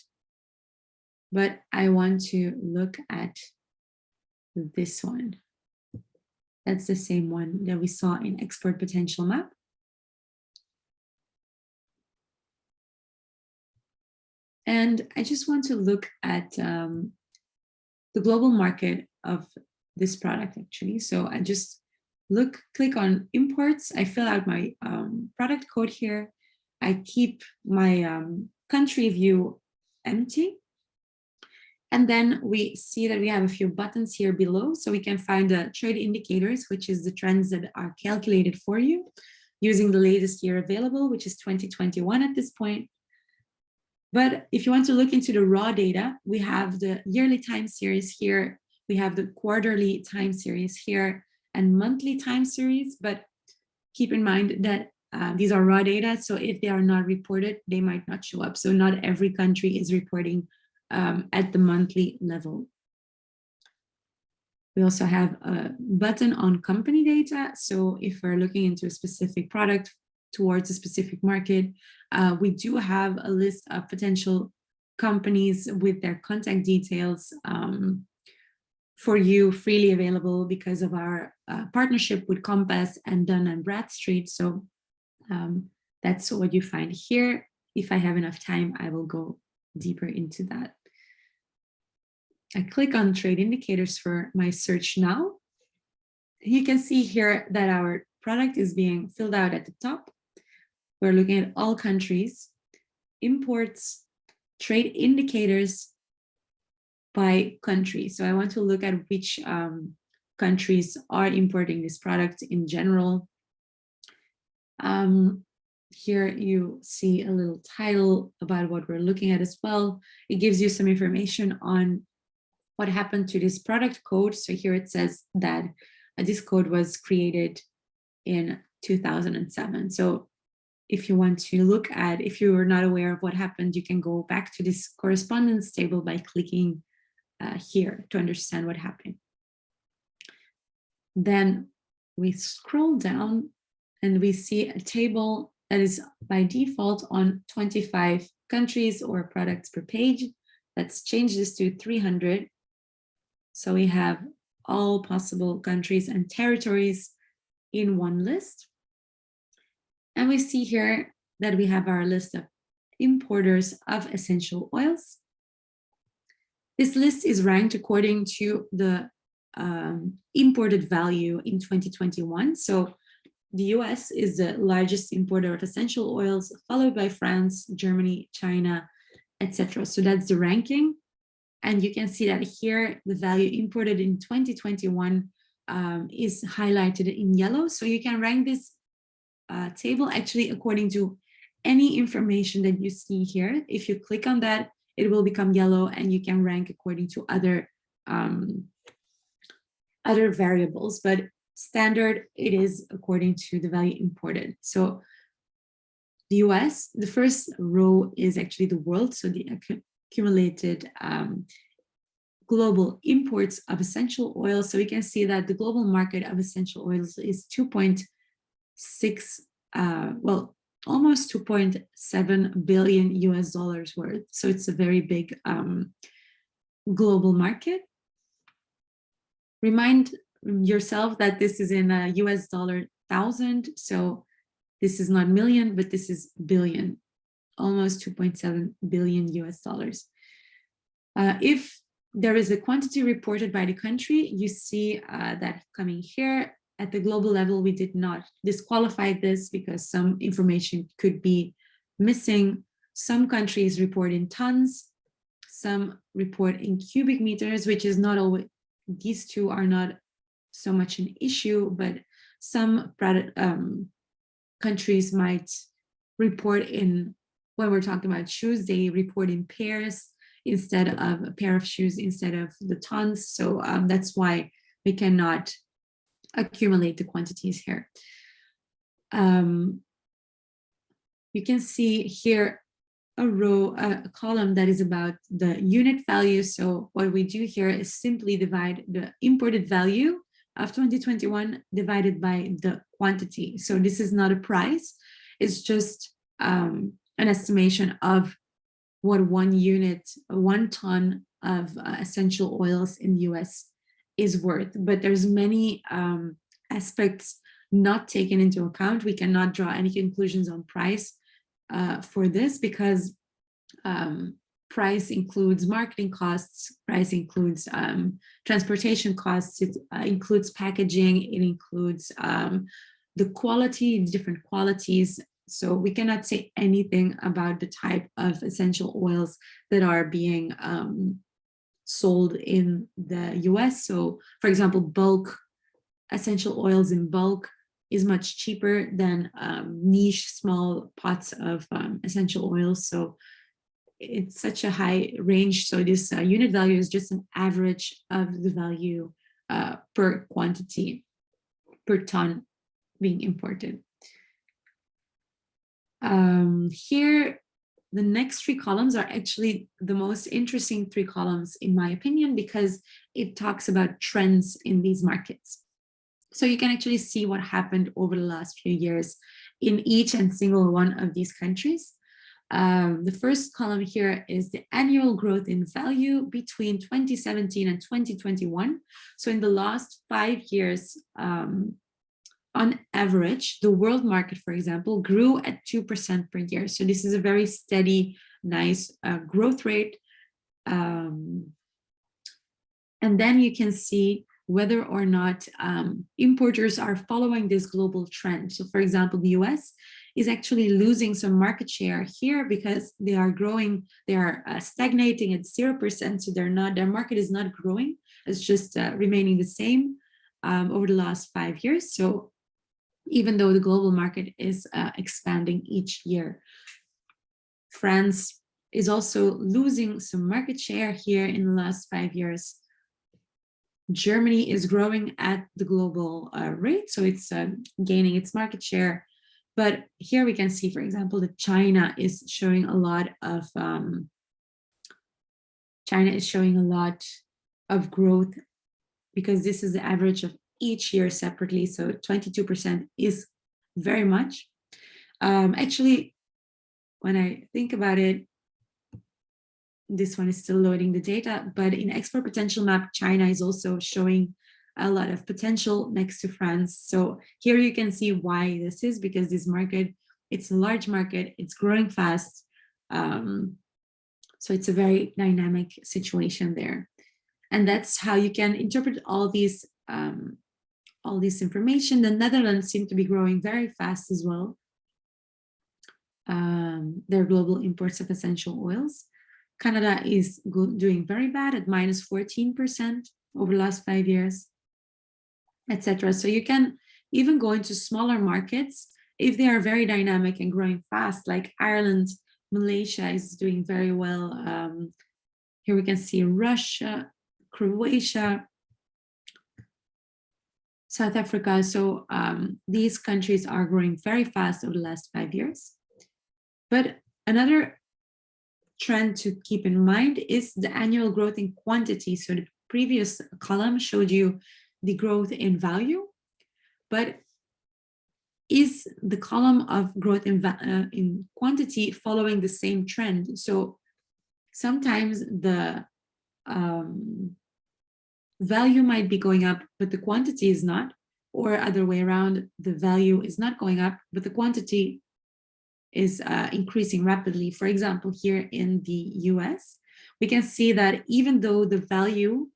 Speaker 1: but I want to look at this one. That's the same one that we saw in export potential map. And I just want to look at the global market of this product, actually. So I just click on imports. I fill out my product code here. I keep my country view empty. And then we see that we have a few buttons here below. So we can find the trade indicators, which is the trends that are calculated for you using the latest year available, which is 2021 at this point. But if you want to look into the raw data, we have the yearly time series here. We have the quarterly time series here and monthly time series. But keep in mind that these are raw data. So if they are not reported, they might not show up. So not every country is reporting at the monthly level. We also have a button on company data. So if we're looking into a specific product towards a specific market, we do have a list of potential companies with their contact details for you, freely available because of our partnership with Compass and Dun & Bradstreet. So that's what you find here. If I have enough time, I will go deeper into that. I click on trade indicators for my search now. You can see here that our product is being filled out at the top. We're looking at all countries, imports, trade indicators by country. So I want to look at which countries are importing this product in general. Here you see a little title about what we're looking at as well. It gives you some information on what happened to this product code. So here it says that this code was created in 2007. So if you want to look at, if you are not aware of what happened, you can go back to this correspondence table by clicking here to understand what happened. Then we scroll down and we see a table that is by default on 25 countries or products per page. Let's change this to 300. So we have all possible countries and territories in one list. And we see here that we have our list of importers of essential oils. This list is ranked according to the imported value in 2021. So the US is the largest importer of essential oils, followed by France, Germany, China, etc. So that's the ranking. And you can see that here, the value imported in 2021 is highlighted in yellow. So you can rank this table actually according to any information that you see here. If you click on that, it will become yellow and you can rank according to other variables. But standard, it is according to the value imported. So the US, the first row is actually the world. So the accumulated global imports of essential oils. So we can see that the global market of essential oils is 2.6, almost 2.7 billion US dollars worth. So it's a very big global market. Remind yourself that this is in US dollar thousand. So this is not million, but this is billion, almost 2.7 billion US dollars. If there is a quantity reported by the country, you see that coming here. At the global level, we did not disqualify this because some information could be missing. Some countries report in tons, some report in cubic meters, which is not always, these two are not so much an issue, but some countries might report in, when we're talking about shoes, they report in pairs instead of a pair of shoes instead of the tons. So that's why we cannot accumulate the quantities here. You can see here a row, a column that is about the unit value. So what we do here is simply divide the imported value of 2021 divided by the quantity. So this is not a price, it's just an estimation of what 1 unit, 1 ton of essential oils in the US is worth. But there's many aspects not taken into account. We cannot draw any conclusions on price for this because price includes marketing costs, price includes transportation costs, it includes packaging, it includes the quality, different qualities. So we cannot say anything about the type of essential oils that are being sold in the US. So for example, bulk essential oils in bulk is much cheaper than niche small pots of essential oils. So it's such a high range. So this unit value is just an average of the value per quantity, per ton being imported. Here the next three columns are actually the most interesting three columns, in my opinion, because it talks about trends in these markets. So you can actually see what happened over the last few years in each and single one of these countries. The first column here is the annual growth in value between 2017 and 2021. So in the last 5 years, on average, the world market, for example, grew at 2% per year. So this is a very steady, nice growth rate. And then you can see whether or not importers are following this global trend. So for example, the US is actually losing some market share here because they are growing, they are stagnating at 0%. So their market is not growing, it's just remaining the same over the last 5 years. So even though the global market is expanding each year. France is also losing some market share here in the last 5 years. Germany is growing at the global rate, so it's gaining its market share. But here we can see, for example, that China is showing a lot of growth, because this is the average of each year separately. So 22% is very much. Actually, when I think about it, this one is still loading the data, but in export potential map, China is also showing a lot of potential next to France. So here you can see why this is, because this market, it's a large market, it's growing fast. So it's a very dynamic situation there. And that's how you can interpret all this information. The Netherlands seem to be growing very fast as well. Their global imports of essential oils. Canada is doing very bad at minus 14% over the last 5 years, etc. So you can even go into smaller markets if they are very dynamic and growing fast, like Ireland. Malaysia is doing very well. Here we can see Russia, Croatia, South Africa. So these countries are growing very fast over the last 5 years. But another trend to keep in mind is the annual growth in quantity. So the previous column showed you the growth in value, but is the column of growth in quantity following the same trend? So sometimes the value might be going up, but the quantity is not, or other way around, the value is not going up, but the quantity is increasing rapidly. For example, here in the US, we can see that even though the value,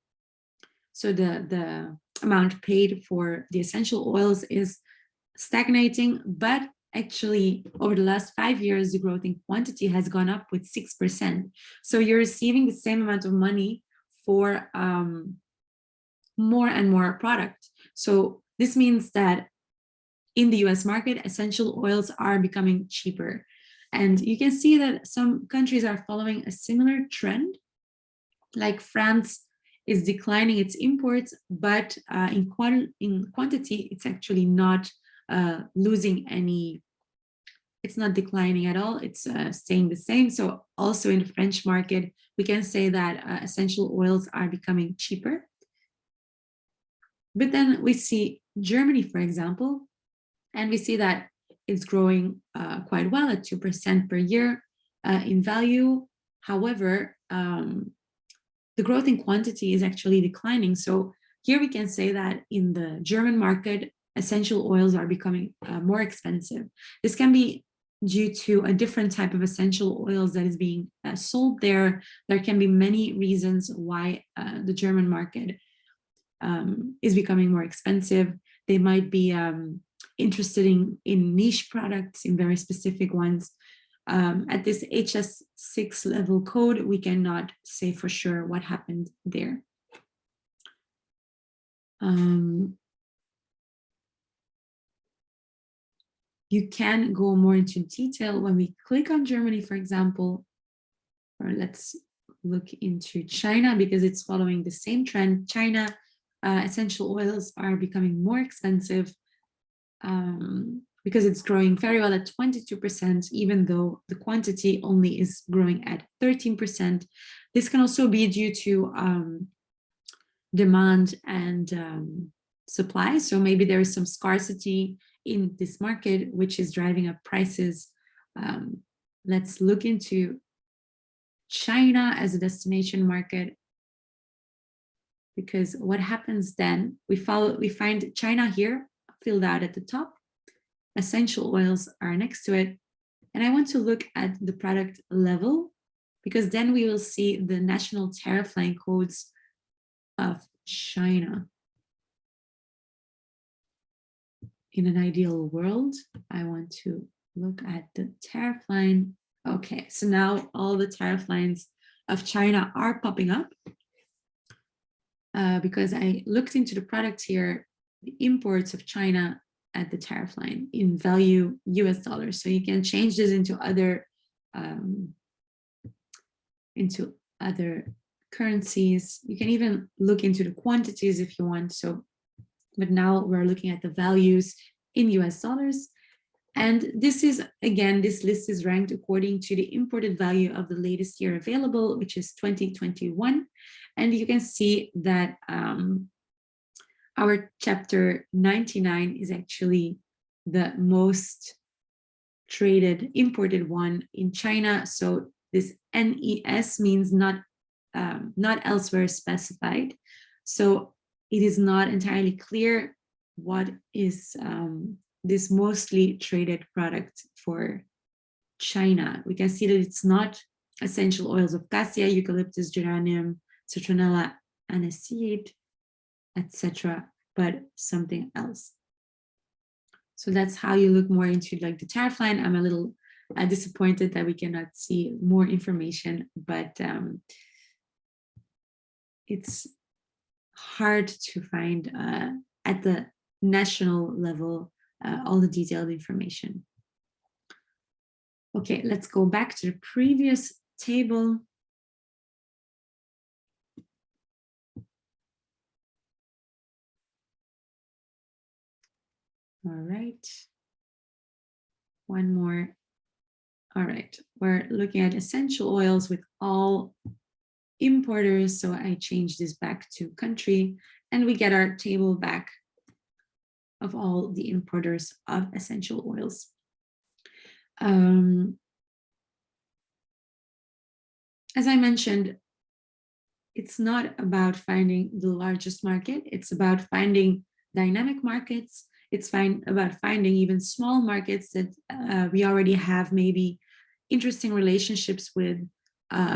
Speaker 1: so the amount paid for the essential oils is stagnating, but actually over the last 5 years, the growth in quantity has gone up with 6%. So you're receiving the same amount of money for more and more product. So this means that in the US market, essential oils are becoming cheaper. And you can see that some countries are following a similar trend, like France is declining its imports, but in quantity, it's actually not losing any, it's not declining at all, it's staying the same. So also in the French market, we can say that essential oils are becoming cheaper. But then we see Germany, for example, and we see that it's growing quite well at 2% per year in value. However, the growth in quantity is actually declining. So here we can say that in the German market, essential oils are becoming more expensive. This can be due to a different type of essential oils that is being sold there. There can be many reasons why the German market is becoming more expensive. They might be interested in niche products, in very specific ones. At this HS6 level code, we cannot say for sure what happened there. You can go more into detail when we click on Germany, for example, or let's look into China because it's following the same trend. China, essential oils are becoming more expensive. because it's growing very well at 22%, even though the quantity only is growing at 13%. This can also be due to demand and supply. So maybe there is some scarcity in this market, which is driving up prices. Let's look into China as a destination market, because what happens then, we find China here filled out at the top, essential oils are next to it. And I want to look at the product level, because then we will see the national tariff line codes of China. In an ideal world, I want to look at the tariff line. Okay, so now all the tariff lines of China are popping up because I looked into the product here, the imports of China at the tariff line in value US dollars. So you can change this into other currencies. You can even look into the quantities if you want. So, but now we're looking at the values in US dollars. And this is, again, this list is ranked according to the imported value of the latest year available, which is 2021. And you can see that our chapter 99 is actually the most traded imported one in China. So this NES means not elsewhere specified. So it is not entirely clear what is this mostly traded product for China. We can see that it's not essential oils of cassia, eucalyptus, geranium, citronella, aniseed, etc., but something else. So that's how you look more into like the tariff line. I'm a little disappointed that we cannot see more information, but it's hard to find at the national level all the detailed information. Okay, let's go back to the previous table. All right, one more. All right, we're looking at essential oils with all importers. So I change this back to country and we get our table back of all the importers of essential oils. As I mentioned, it's not about finding the largest market. It's about finding dynamic markets. It's about finding even small markets that we already have maybe interesting relationships with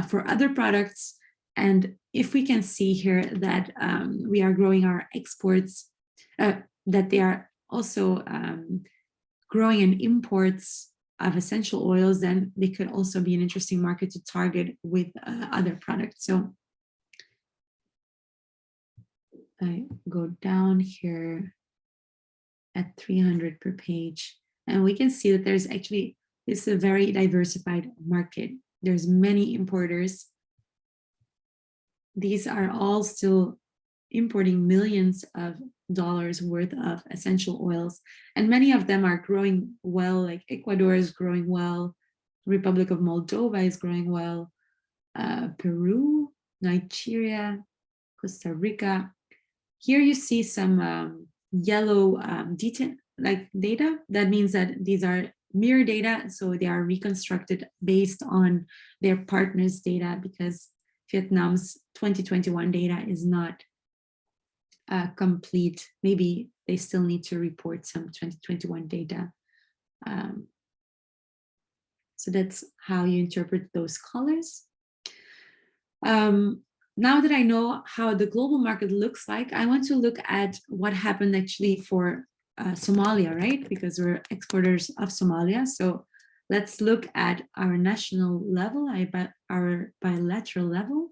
Speaker 1: for other products. And if we can see here that we are growing our exports, that they are also growing in imports of essential oils, then they could also be an interesting market to target with other products. So I go down here at 300 per page, and we can see that there's actually, it's a very diversified market. There's many importers. These are all still importing millions of dollars worth of essential oils, and many of them are growing well, like Ecuador is growing well, Republic of Moldova is growing well, Peru, Nigeria, Costa Rica. Here you see some yellow data. That means that these are mirror data, so they are reconstructed based on their partners' data, because Vietnam's 2021 data is not complete. Maybe they still need to report some 2021 data. So that's how you interpret those colors. Now that I know how the global market looks like, I want to look at what happened actually for Somalia, right? Because we're exporters of Somalia. So let's look at our national level, our bilateral level.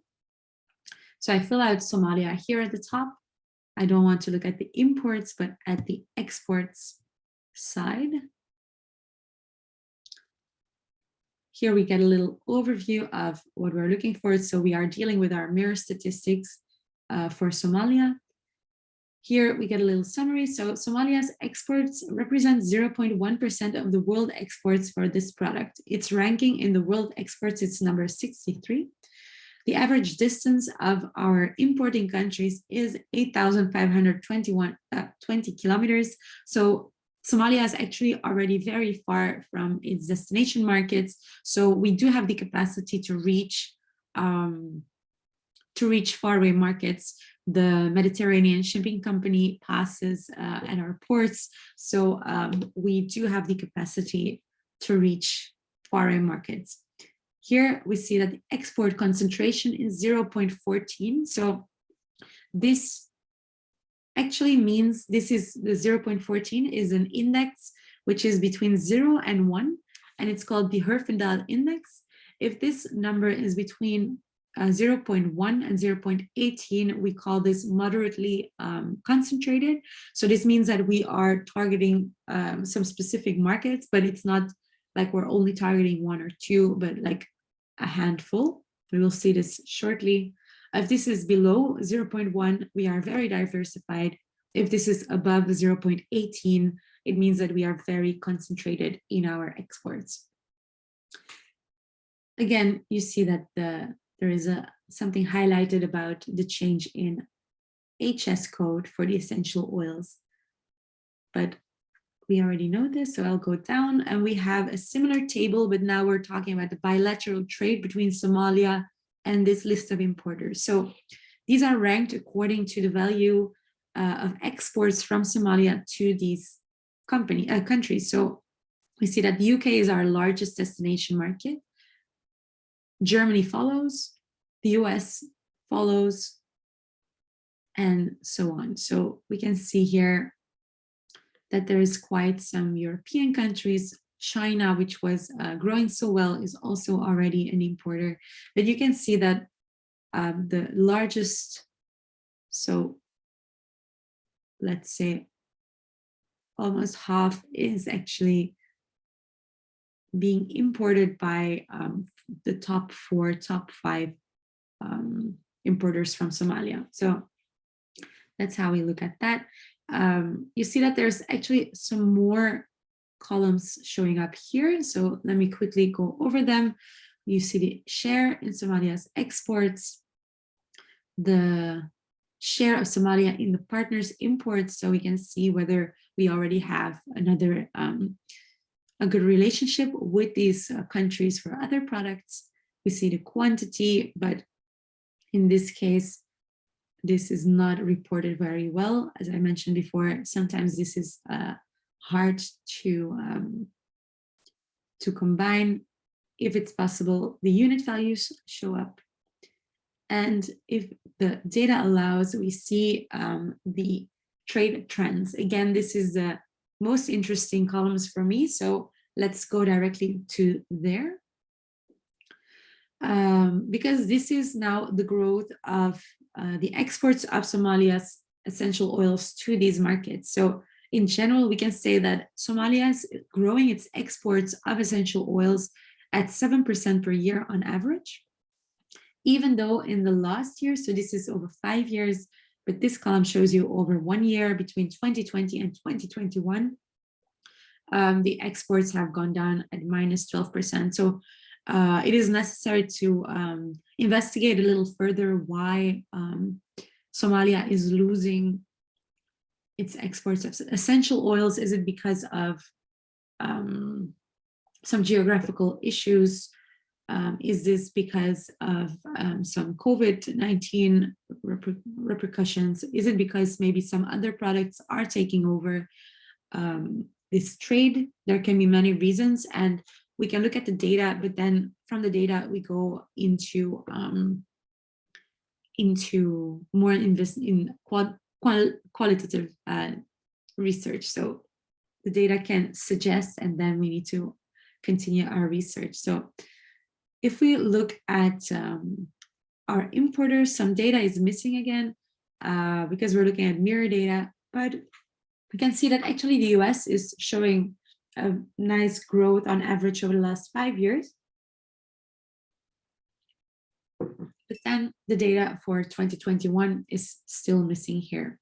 Speaker 1: So I fill out Somalia here at the top. I don't want to look at the imports, but at the exports side. Here we get a little overview of what we're looking for. So we are dealing with our mirror statistics for Somalia. Here we get a little summary. So Somalia's exports represent 0.1% of the world exports for this product. Its ranking in the world exports is number 63. The average distance of our importing countries is 8,520 kilometers. So Somalia is actually already very far from its destination markets. So we do have the capacity to reach faraway markets. The Mediterranean Shipping Company passes at our ports. So we do have the capacity to reach faraway markets. Here we see that the export concentration is 0.14. So this actually means this is the 0.14 is an index which is between 0 and 1, and it's called the Herfindahl index. If this number is between 0.1 and 0.18, we call this moderately concentrated. So this means that we are targeting some specific markets, but it's not like we're only targeting one or two, but like a handful. We will see this shortly. If this is below 0.1, we are very diversified. If this is above 0.18, it means that we are very concentrated in our exports. Again, you see that there is something highlighted about the change in HS code for the essential oils. But we already know this, so I'll go down, and we have a similar table, but now we're talking about the bilateral trade between Somalia and this list of importers. So these are ranked according to the value of exports from Somalia to these countries. So we see that the UK is our largest destination market. Germany follows, the US follows, and so on. So we can see here that there is quite some European countries. China, which was growing so well, is also already an importer. But you can see that the largest, so let's say almost half is actually being imported by the top 5 importers from Somalia. So that's how we look at that. You see that there's actually some more columns showing up here. So let me quickly go over them. You see the share in Somalia's exports, the share of Somalia in the partners' imports, so we can see whether we already have a good relationship with these countries for other products. We see the quantity, but in this case, this is not reported very well. As I mentioned before, sometimes this is hard to combine. If it's possible, the unit values show up. And if the data allows, we see the trade trends. Again, this is the most interesting columns for me. So let's go directly to there. Because this is now the growth of the exports of Somalia's essential oils to these markets. So in general, we can say that Somalia is growing its exports of essential oils at 7% per year on average, even though in the last year, so this is over 5 years, but this column shows you over 1 year between 2020 and 2021, the exports have gone down at minus 12%. So it is necessary to investigate a little further why Somalia is losing its exports of essential oils. Is it because of some geographical issues? Is this because of some COVID-19 repercussions? Is it because maybe some other products are taking over this trade? There can be many reasons, and we can look at the data, but then from the data we go into more in qualitative research. So the data can suggest, and then we need to continue our research. So if we look at our importers, some data is missing again because we're looking at mirror data, but we can see that actually the US is showing a nice growth on average over the last 5 years. But then the data for 2021 is still missing here.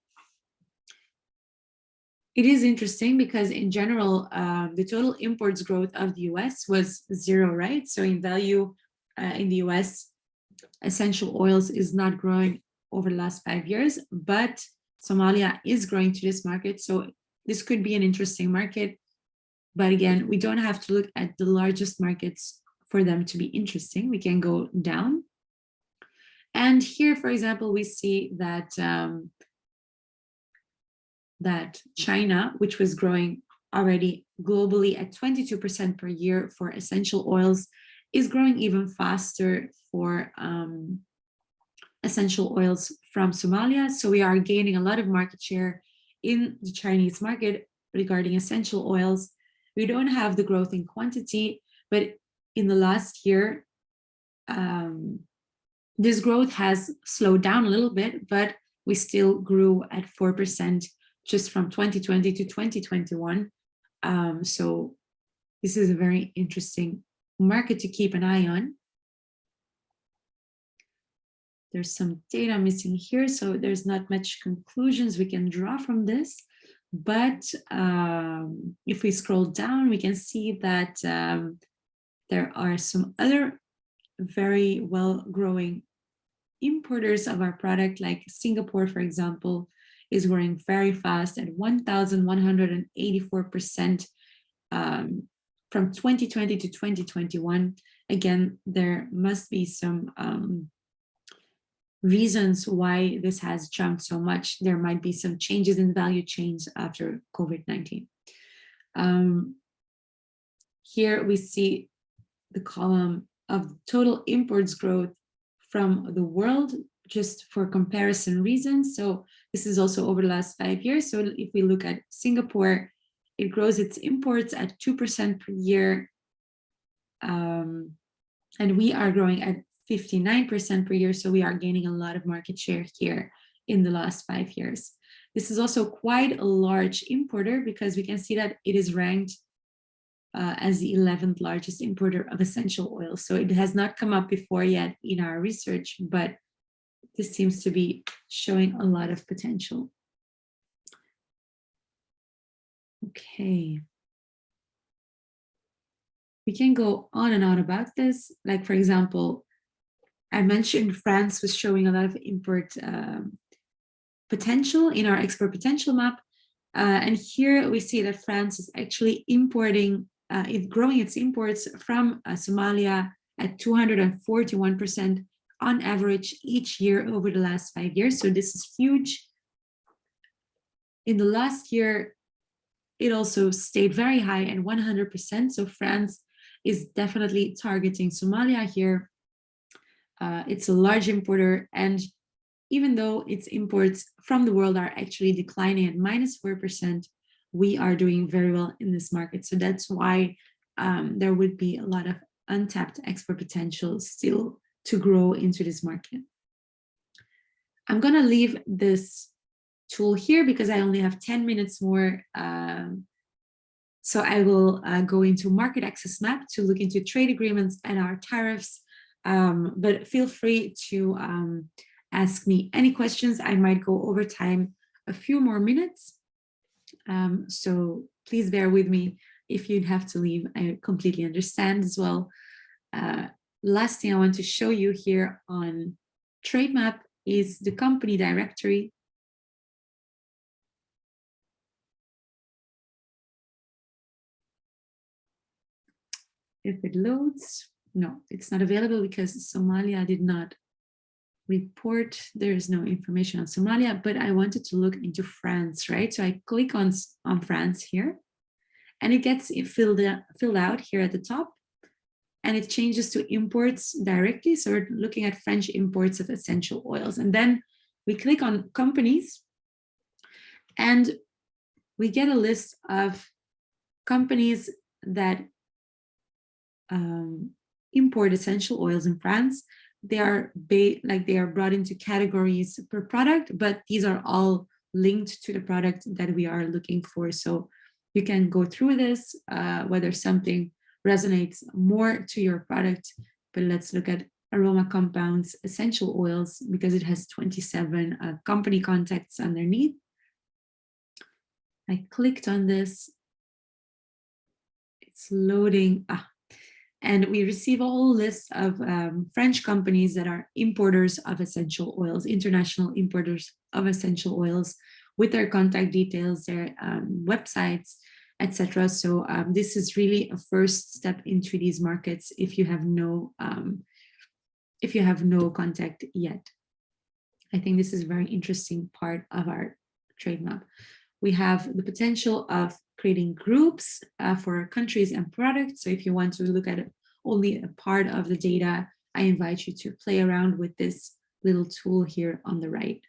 Speaker 1: It is interesting because in general, the total imports growth of the US was zero, right? So in value in the US, essential oils is not growing over the last 5 years, but Somalia is growing to this market. So this could be an interesting market. But again, we don't have to look at the largest markets for them to be interesting. We can go down. And here, for example, we see that that China, which was growing already globally at 22% per year for essential oils, is growing even faster for essential oils from Somalia. So we are gaining a lot of market share in the Chinese market regarding essential oils. We don't have the growth in quantity, but in the last year, this growth has slowed down a little bit, but we still grew at 4% just from 2020 to 2021. So this is a very interesting market to keep an eye on. There's some data missing here, so there's not much conclusions we can draw from this. But if we scroll down, we can see that there are some other very well growing importers of our product, like Singapore, for example, is growing very fast at 1,184% from 2020 to 2021. Again, there must be some reasons why this has jumped so much. There might be some changes in value chains after COVID-19. Here we see the column of total imports growth from the world, just for comparison reasons. So this is also over the last 5 years. So if we look at Singapore, it grows its imports at 2% per year. And we are growing at 59% per year. So we are gaining a lot of market share here in the last 5 years. This is also quite a large importer because we can see that it is ranked as the 11th largest importer of essential oils. So it has not come up before yet in our research, but this seems to be showing a lot of potential. Okay. We can go on and on about this. Like, for example, I mentioned France was showing a lot of import potential in our export potential map. And here we see that France is actually importing, growing its imports from Somalia at 241% on average each year over the last 5 years. So this is huge. In the last year, it also stayed very high at 100%. So France is definitely targeting Somalia here. It's a large importer, and even though its imports from the world are actually declining at -4%, we are doing very well in this market. So that's why there would be a lot of untapped export potential still to grow into this market. I'm going to leave this tool here because I only have 10 minutes more. So I will go into market access map to look into trade agreements and our tariffs. But feel free to ask me any questions. I might go over time a few more minutes. So please bear with me if you'd have to leave. I completely understand as well. Last thing I want to show you here on Trade Map is the company directory. If it loads, no, it's not available because Somalia did not report. There is no information on Somalia, but I wanted to look into France, right? So I click on France here, and it gets filled out here at the top, and it changes to imports directly. So we're looking at French imports of essential oils, and then we click on companies, and we get a list of companies that import essential oils in France. They are brought into categories per product, but these are all linked to the product that we are looking for. So you can go through this, whether something resonates more to your product. But let's look at aroma compounds, essential oils, because it has 27 company contacts underneath. I clicked on this. It's loading. And we receive a whole list of French companies that are importers of essential oils, international importers of essential oils, with their contact details, their websites, etc. So this is really a first step into these markets if you have no contact yet. I think this is a very interesting part of our trade map. We have the potential of creating groups for countries and products. So if you want to look at only a part of the data, I invite you to play around with this little tool here on the right.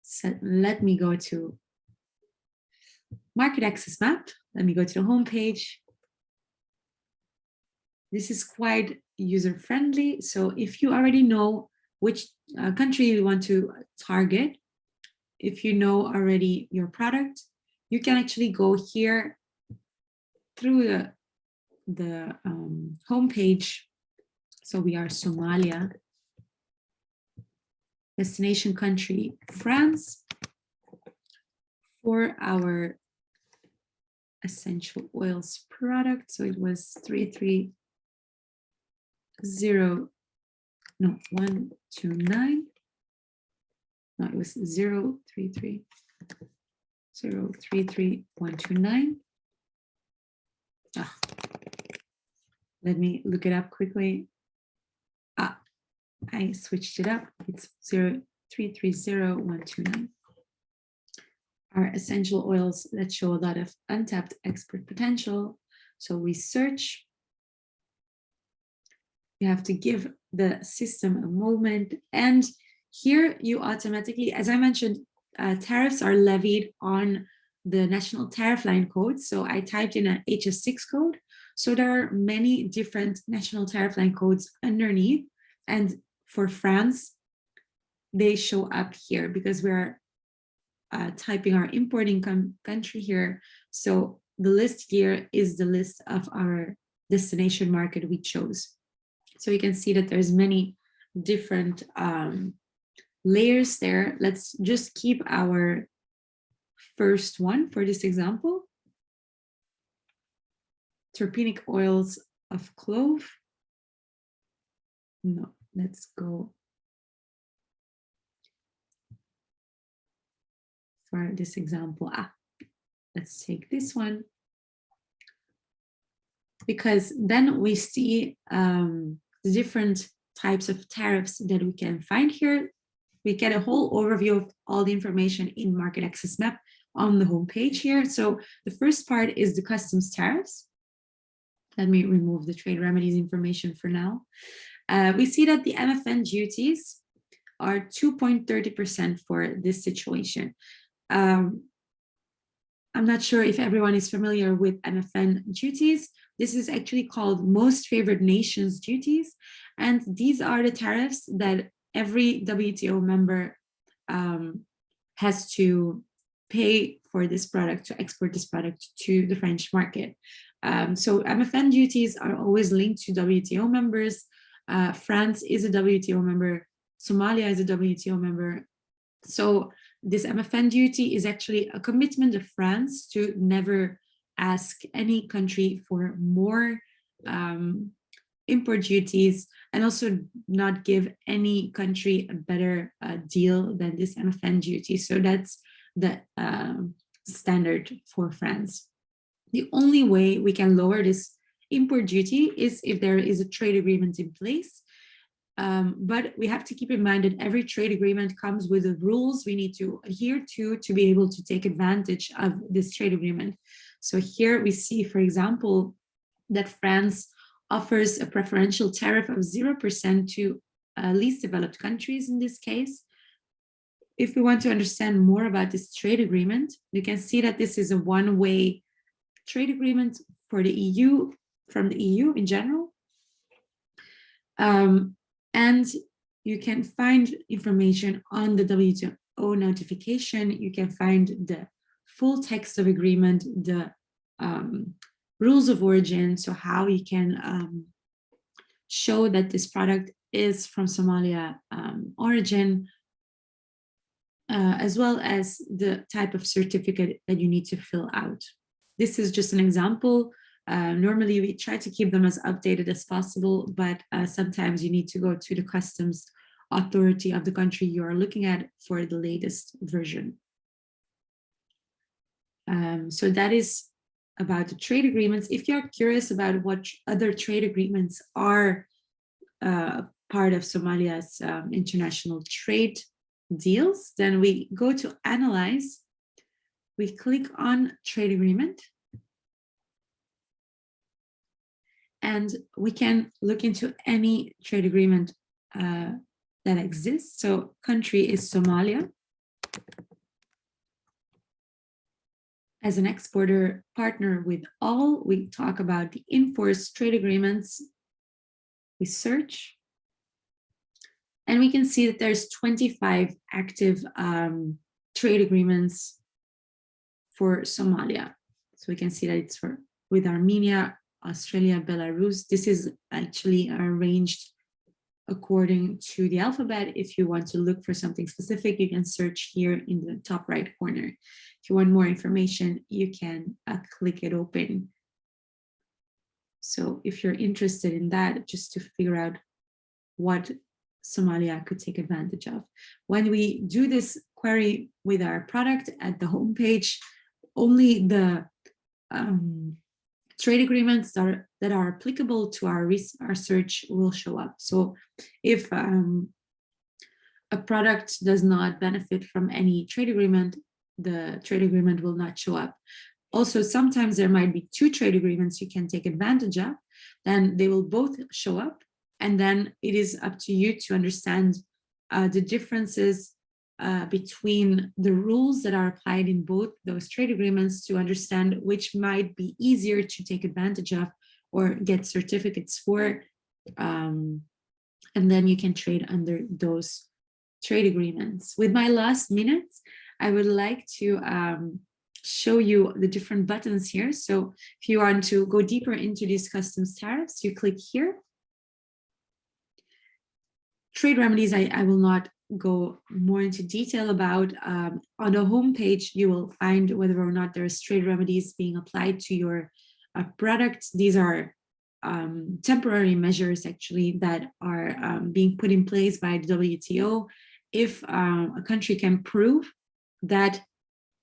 Speaker 1: So let me go to Market Access Map. Let me go to the home page. This is quite user-friendly. So if you already know which country you want to target, if you know already your product, you can actually go here through the homepage. So we are Somalia, destination country France, for our essential oils product. So it was 129. No, it was 033,129. Let me look it up quickly. I switched it up. It's 0330129. Our essential oils that show a lot of untapped export potential. So we search. You have to give the system a moment. And here you automatically, as I mentioned, tariffs are levied on the national tariff line code. So I typed in an HS6 code. So there are many different national tariff line codes underneath. And for France, they show up here because we're typing our importing country here. So the list here is the list of our destination market we chose. So you can see that there's many different layers there. Let's just keep our first one for this example. Terpenic oils of clove. No, let's go for this example. Let's take this one. Because then we see the different types of tariffs that we can find here. We get a whole overview of all the information in Market Access Map on the home page here. So the first part is the customs tariffs. Let me remove the trade remedies information for now. We see that the MFN duties are 2.30% for this situation. I'm not sure if everyone is familiar with MFN duties. This is actually called most favored nations duties. And these are the tariffs that every WTO member has to pay for this product, to export this product to the French market. So MFN duties are always linked to WTO members. France is a WTO member. Somalia is a WTO member. So this MFN duty is actually a commitment of France to never ask any country for more import duties, and also not give any country a better deal than this MFN duty. So that's the standard for France. The only way we can lower this import duty is if there is a trade agreement in place. But we have to keep in mind that every trade agreement comes with the rules we need to adhere to be able to take advantage of this trade agreement. So here we see, for example, that France offers a preferential tariff of 0% to least developed countries in this case. If we want to understand more about this trade agreement, you can see that this is a one-way trade agreement for the EU, from the EU in general. And you can find information on the WTO notification. You can find the full text of agreement, the rules of origin, so how you can show that this product is from Somalia origin. as well as the type of certificate that you need to fill out. This is just an example. Normally, we try to keep them as updated as possible, but sometimes you need to go to the customs authority of the country you are looking at for the latest version. So that is about the trade agreements. If you're curious about what other trade agreements are part of Somalia's international trade deals, then we go to Analyze. We click on Trade Agreement. And we can look into any trade agreement that exists. So country is Somalia. As an exporter partner with all, we talk about the enforced trade agreements. We search. And we can see that there's 25 active trade agreements for Somalia. So we can see that it's with Armenia, Australia, Belarus. This is actually arranged according to the alphabet. If you want to look for something specific, you can search here in the top right corner. If you want more information, you can click it open. So if you're interested in that, just to figure out what Somalia could take advantage of. When we do this query with our product at the homepage, only the trade agreements that are applicable to our search will show up. So if a product does not benefit from any trade agreement, the trade agreement will not show up. Also, sometimes there might be two trade agreements you can take advantage of, then they will both show up. And then it is up to you to understand the differences between the rules that are applied in both those trade agreements to understand which might be easier to take advantage of or get certificates for. And then you can trade under those trade agreements. With my last minutes, I would like to show you the different buttons here. So if you want to go deeper into these customs tariffs, you click here. Trade remedies, I will not go more into detail about. On the home page, you will find whether or not there's trade remedies being applied to your product. These are temporary measures actually that are being put in place by the WTO. If a country can prove that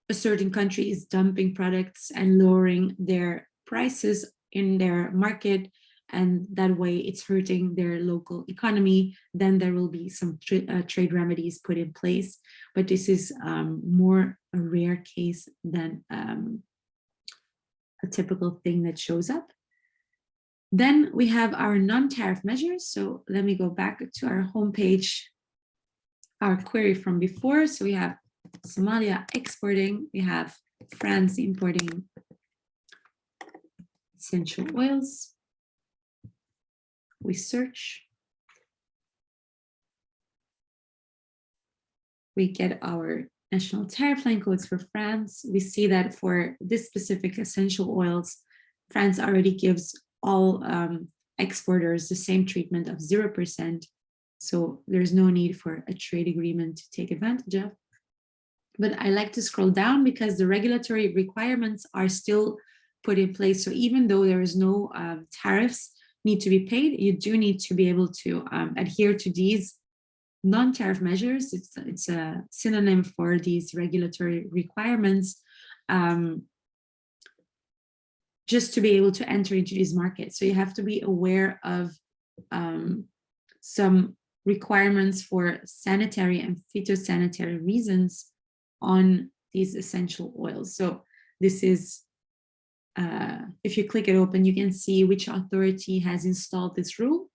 Speaker 1: a certain country is dumping products and lowering their prices in their market, and that way it's hurting their local economy, then there will be some trade remedies put in place. But this is more a rare case than a typical thing that shows up. Then we have our non-tariff measures. So let me go back to our homepage, our query from before. So we have Somalia exporting, we have France importing essential oils. We search. We get our national tariff line codes for France. We see that for this specific essential oils, France already gives all exporters the same treatment of 0%. So there's no need for a trade agreement to take advantage of. But I like to scroll down because the regulatory requirements are still put in place. So even though there is no tariffs need to be paid, you do need to be able to adhere to these non-tariff measures. It's a synonym for these regulatory requirements, just to be able to enter into these markets. So you have to be aware of some requirements for sanitary and phytosanitary reasons on these essential oils. So this is, if you click it open, you can see which authority has installed this rule,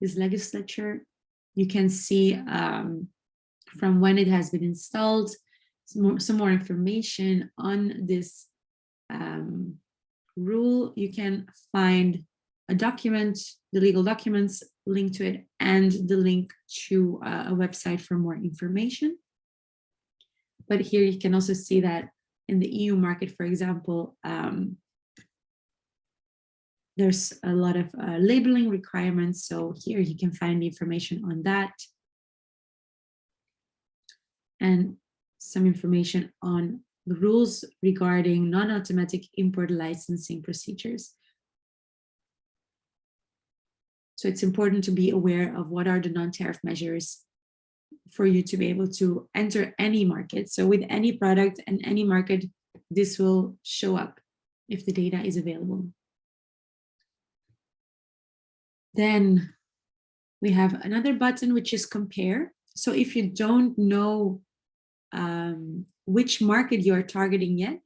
Speaker 1: this legislature. You can see from when it has been installed, some more information on this rule. You can find a document, the legal documents linked to it, and the link to a website for more information. But here you can also see that in the EU market, for example, there's a lot of labeling requirements. So here you can find the information on that. And some information on the rules regarding non-automatic import licensing procedures. So it's important to be aware of what are the non-tariff measures for you to be able to enter any market. So with any product and any market, this will show up if the data is available. Then we have another button, which is compare. So if you don't know which market you are targeting yet,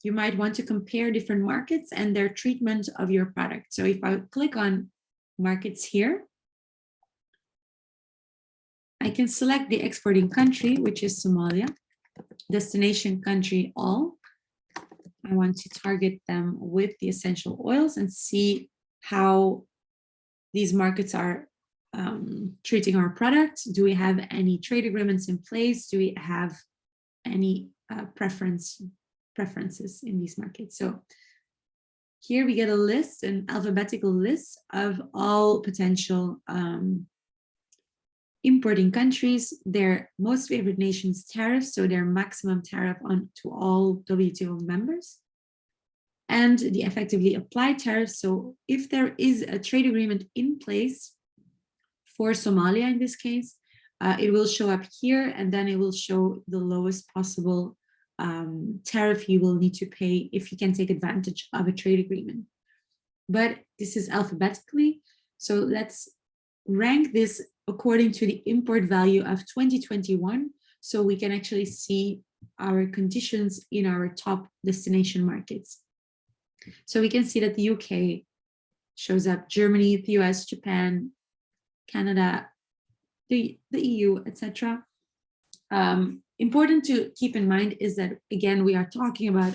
Speaker 1: you might want to compare different markets and their treatment of your product. So if I click on markets here, I can select the exporting country, which is Somalia, destination country all. I want to target them with the essential oils and see how these markets are treating our product. Do we have any trade agreements in place? Do we have any preferences in these markets? So here we get a list, an alphabetical list of all potential importing countries, their most favored nations tariffs, so their maximum tariff on to all WTO members, and the effectively applied tariffs. So if there is a trade agreement in place for Somalia in this case, it will show up here, and then it will show the lowest possible tariff you will need to pay if you can take advantage of a trade agreement. But this is alphabetically, so let's rank this according to the import value of 2021, so we can actually see our conditions in our top destination markets. So we can see that the UK shows up, Germany, the US, Japan, Canada, the EU, etc. Important to keep in mind is that, again, we are talking about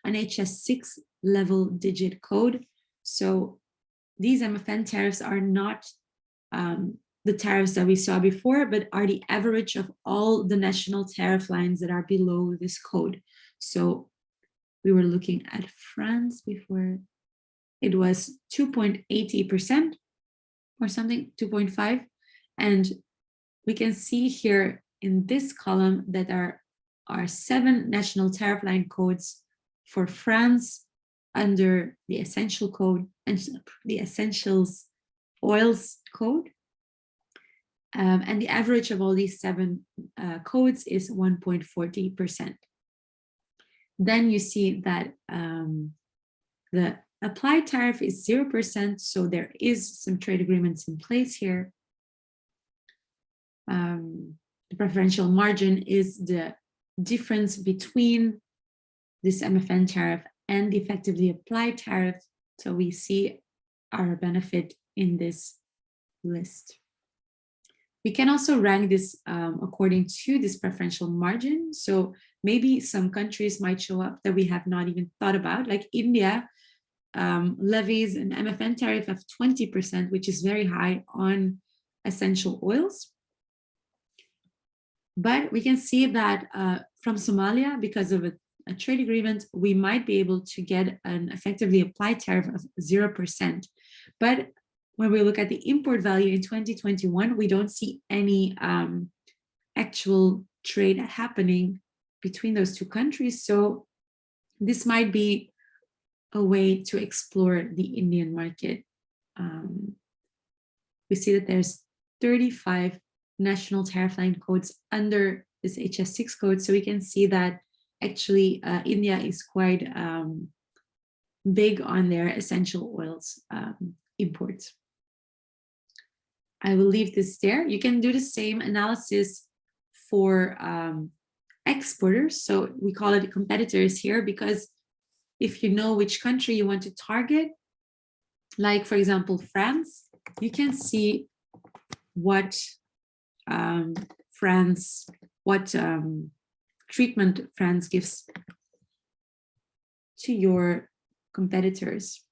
Speaker 1: an HS6 level digit code. So these MFN tariffs are not the tariffs that we saw before, but are the average of all the national tariff lines that are below this code. So we were looking at France before. It was 2.80% or something, 2.5. And we can see here in this column that there are 7 national tariff line codes for France under the essential code and the essentials oils code. And the average of all these 7 codes is 1.40%. Then you see that the applied tariff is 0%, so there is some trade agreements in place here. The preferential margin is the difference between this MFN tariff and the effectively applied tariff. So we see our benefit in this list. We can also rank this according to this preferential margin. So maybe some countries might show up that we have not even thought about, like India levies an MFN tariff of 20%, which is very high on essential oils. But we can see that from Somalia, because of a trade agreement, we might be able to get an effectively applied tariff of 0%. But when we look at the import value in 2021, we don't see any actual trade happening between those two countries. So this might be a way to explore the Indian market. We see that there's 35 national tariff line codes under this HS6 code. So we can see that actually India is quite big on their essential oils imports. I will leave this there. You can do the same analysis for exporters. So we call it competitors here, because if you know which country you want to target, like for example, France, you can see what treatment France gives to your competitors.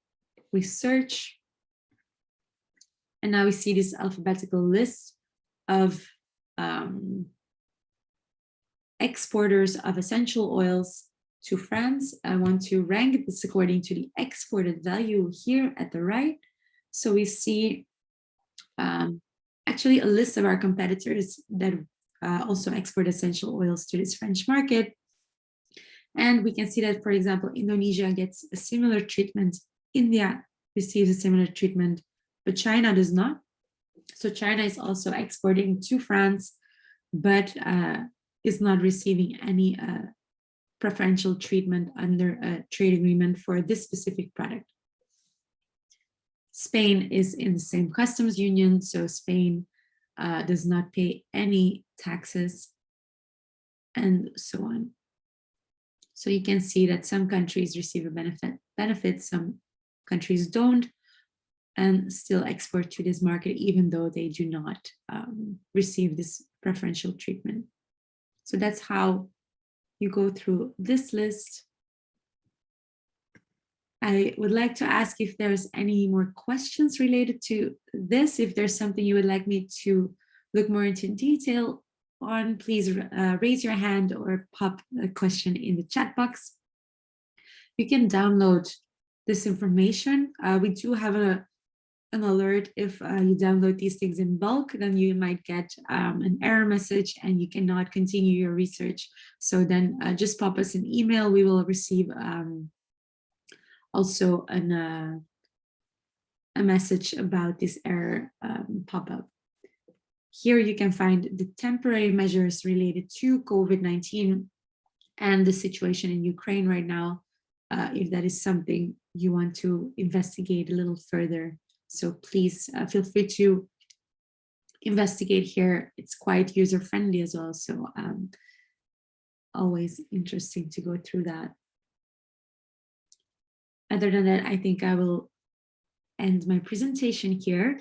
Speaker 1: We search, and now we see this alphabetical list of exporters of essential oils to France. I want to rank this according to the exported value here at the right. So we see actually a list of our competitors that also export essential oils to this French market. And we can see that, for example, Indonesia gets a similar treatment, India receives a similar treatment, but China does not. So China is also exporting to France, but is not receiving any preferential treatment under a trade agreement for this specific product. Spain is in the same customs union, so Spain does not pay any taxes, and so on. So you can see that some countries receive a benefit, some countries don't, and still export to this market, even though they do not receive this preferential treatment. So that's how you go through this list. I would like to ask if there's any more questions related to this. If there's something you would like me to look more into detail on, please raise your hand or pop a question in the chat box. You can download this information. We do have an alert if you download these things in bulk, then you might get an error message and you cannot continue your research. So then just pop us an email. We will receive also a message about this error pop-up. Here you can find the temporary measures related to COVID-19 and the situation in Ukraine right now, if that is something you want to investigate a little further. So please feel free to investigate here. It's quite user-friendly as well, so always interesting to go through that. Other than that, I think I will end my presentation here.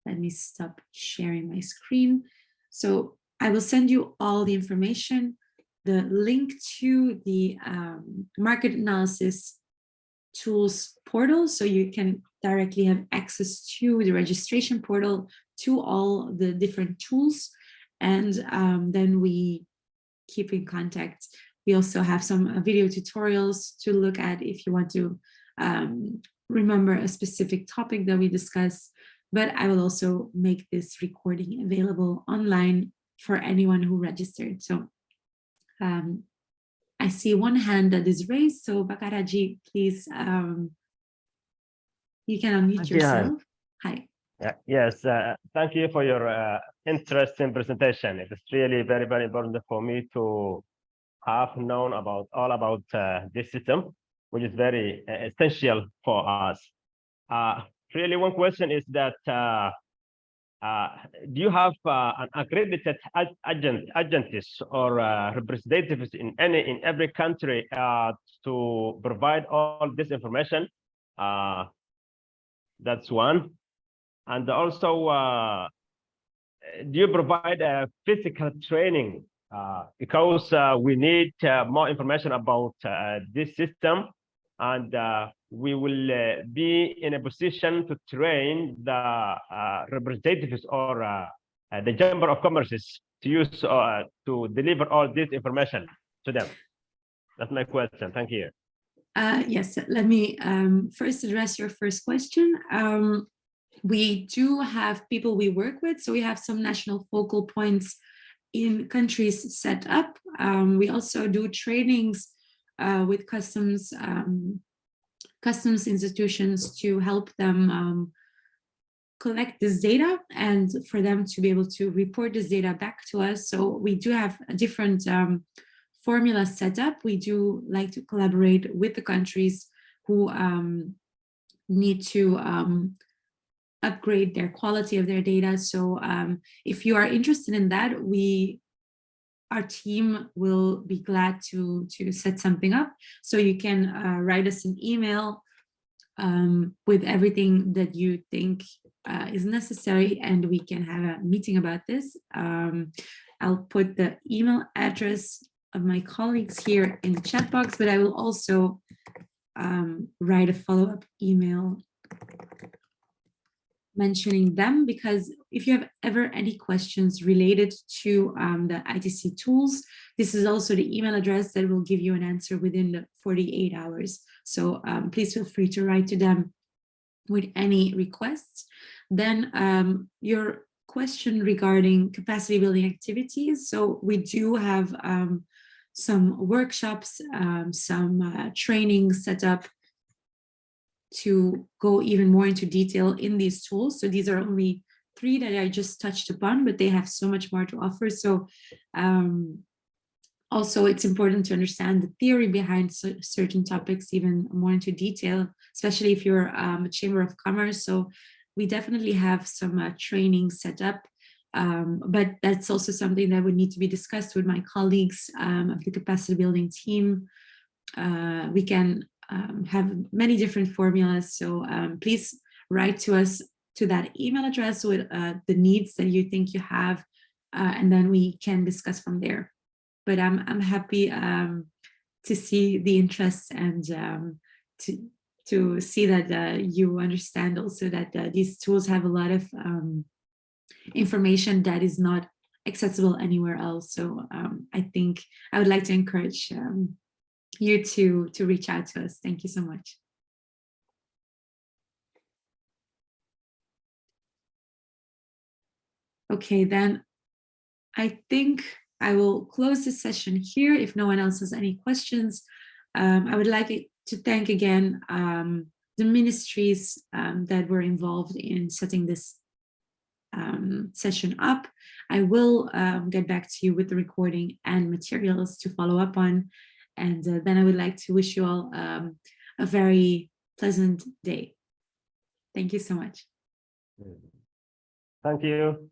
Speaker 1: Let me stop sharing my screen. So I will send you all the information, the link to the market analysis tools portal, so you can directly have access to the registration portal, to all the different tools, and then we keep in contact. We also have some video tutorials to look at if you want to remember a specific topic that we discuss, but I will also make this recording available online for anyone who registered. So I see one hand that is raised, so Bakaraji, please, you can unmute yourself. Hi.
Speaker 2: Yes, thank you for your interesting presentation. It is really very, very important for me to have known all about this system, which is very essential for us. Really, one question is that do you have an accredited agents or representatives in every country to provide all this information? That's one. And also, do you provide physical training? Because we need more information about this system, and we will be in a position to train the representatives or the Chamber of Commerce to use to deliver all this information to them. That's my question. Thank you.
Speaker 1: Yes, let me first address your first question. We do have people we work with, so we have some national focal points in countries set up. We also do trainings with customs institutions to help them collect this data and for them to be able to report this data back to us. So we do have a different formula set up. We do like to collaborate with the countries who need to upgrade their quality of their data. So if you are interested in that, our team will be glad to set something up. So you can write us an email with everything that you think is necessary, and we can have a meeting about this. I'll put the email address of my colleagues here in the chat box, but I will also write a follow-up email mentioning them, because if you have ever any questions related to the ITC tools, this is also the email address that will give you an answer within the 48 hours. So please feel free to write to them with any requests. Then your question regarding capacity building activities. So we do have some workshops, some trainings set up to go even more into detail in these tools. So these are only 3 that I just touched upon, but they have so much more to offer. So also it's important to understand the theory behind certain topics even more into detail, especially if you're a Chamber of Commerce. So we definitely have some training set up, but that's also something that would need to be discussed with my colleagues of the capacity building team. We can have many different formulas. So please write to us to that email address with the needs that you think you have, and then we can discuss from there. But I'm happy to see the interest and to see that you understand also that these tools have a lot of information that is not accessible anywhere else. So I think I would like to encourage you to reach out to us. Thank you so much. Okay, then I think I will close this session here if no one else has any questions. I would like to thank again the ministries that were involved in setting this session up. I will get back to you with the recording and materials to follow up on. And then I would like to wish you all a very pleasant day. Thank you so much.
Speaker 2: Thank you.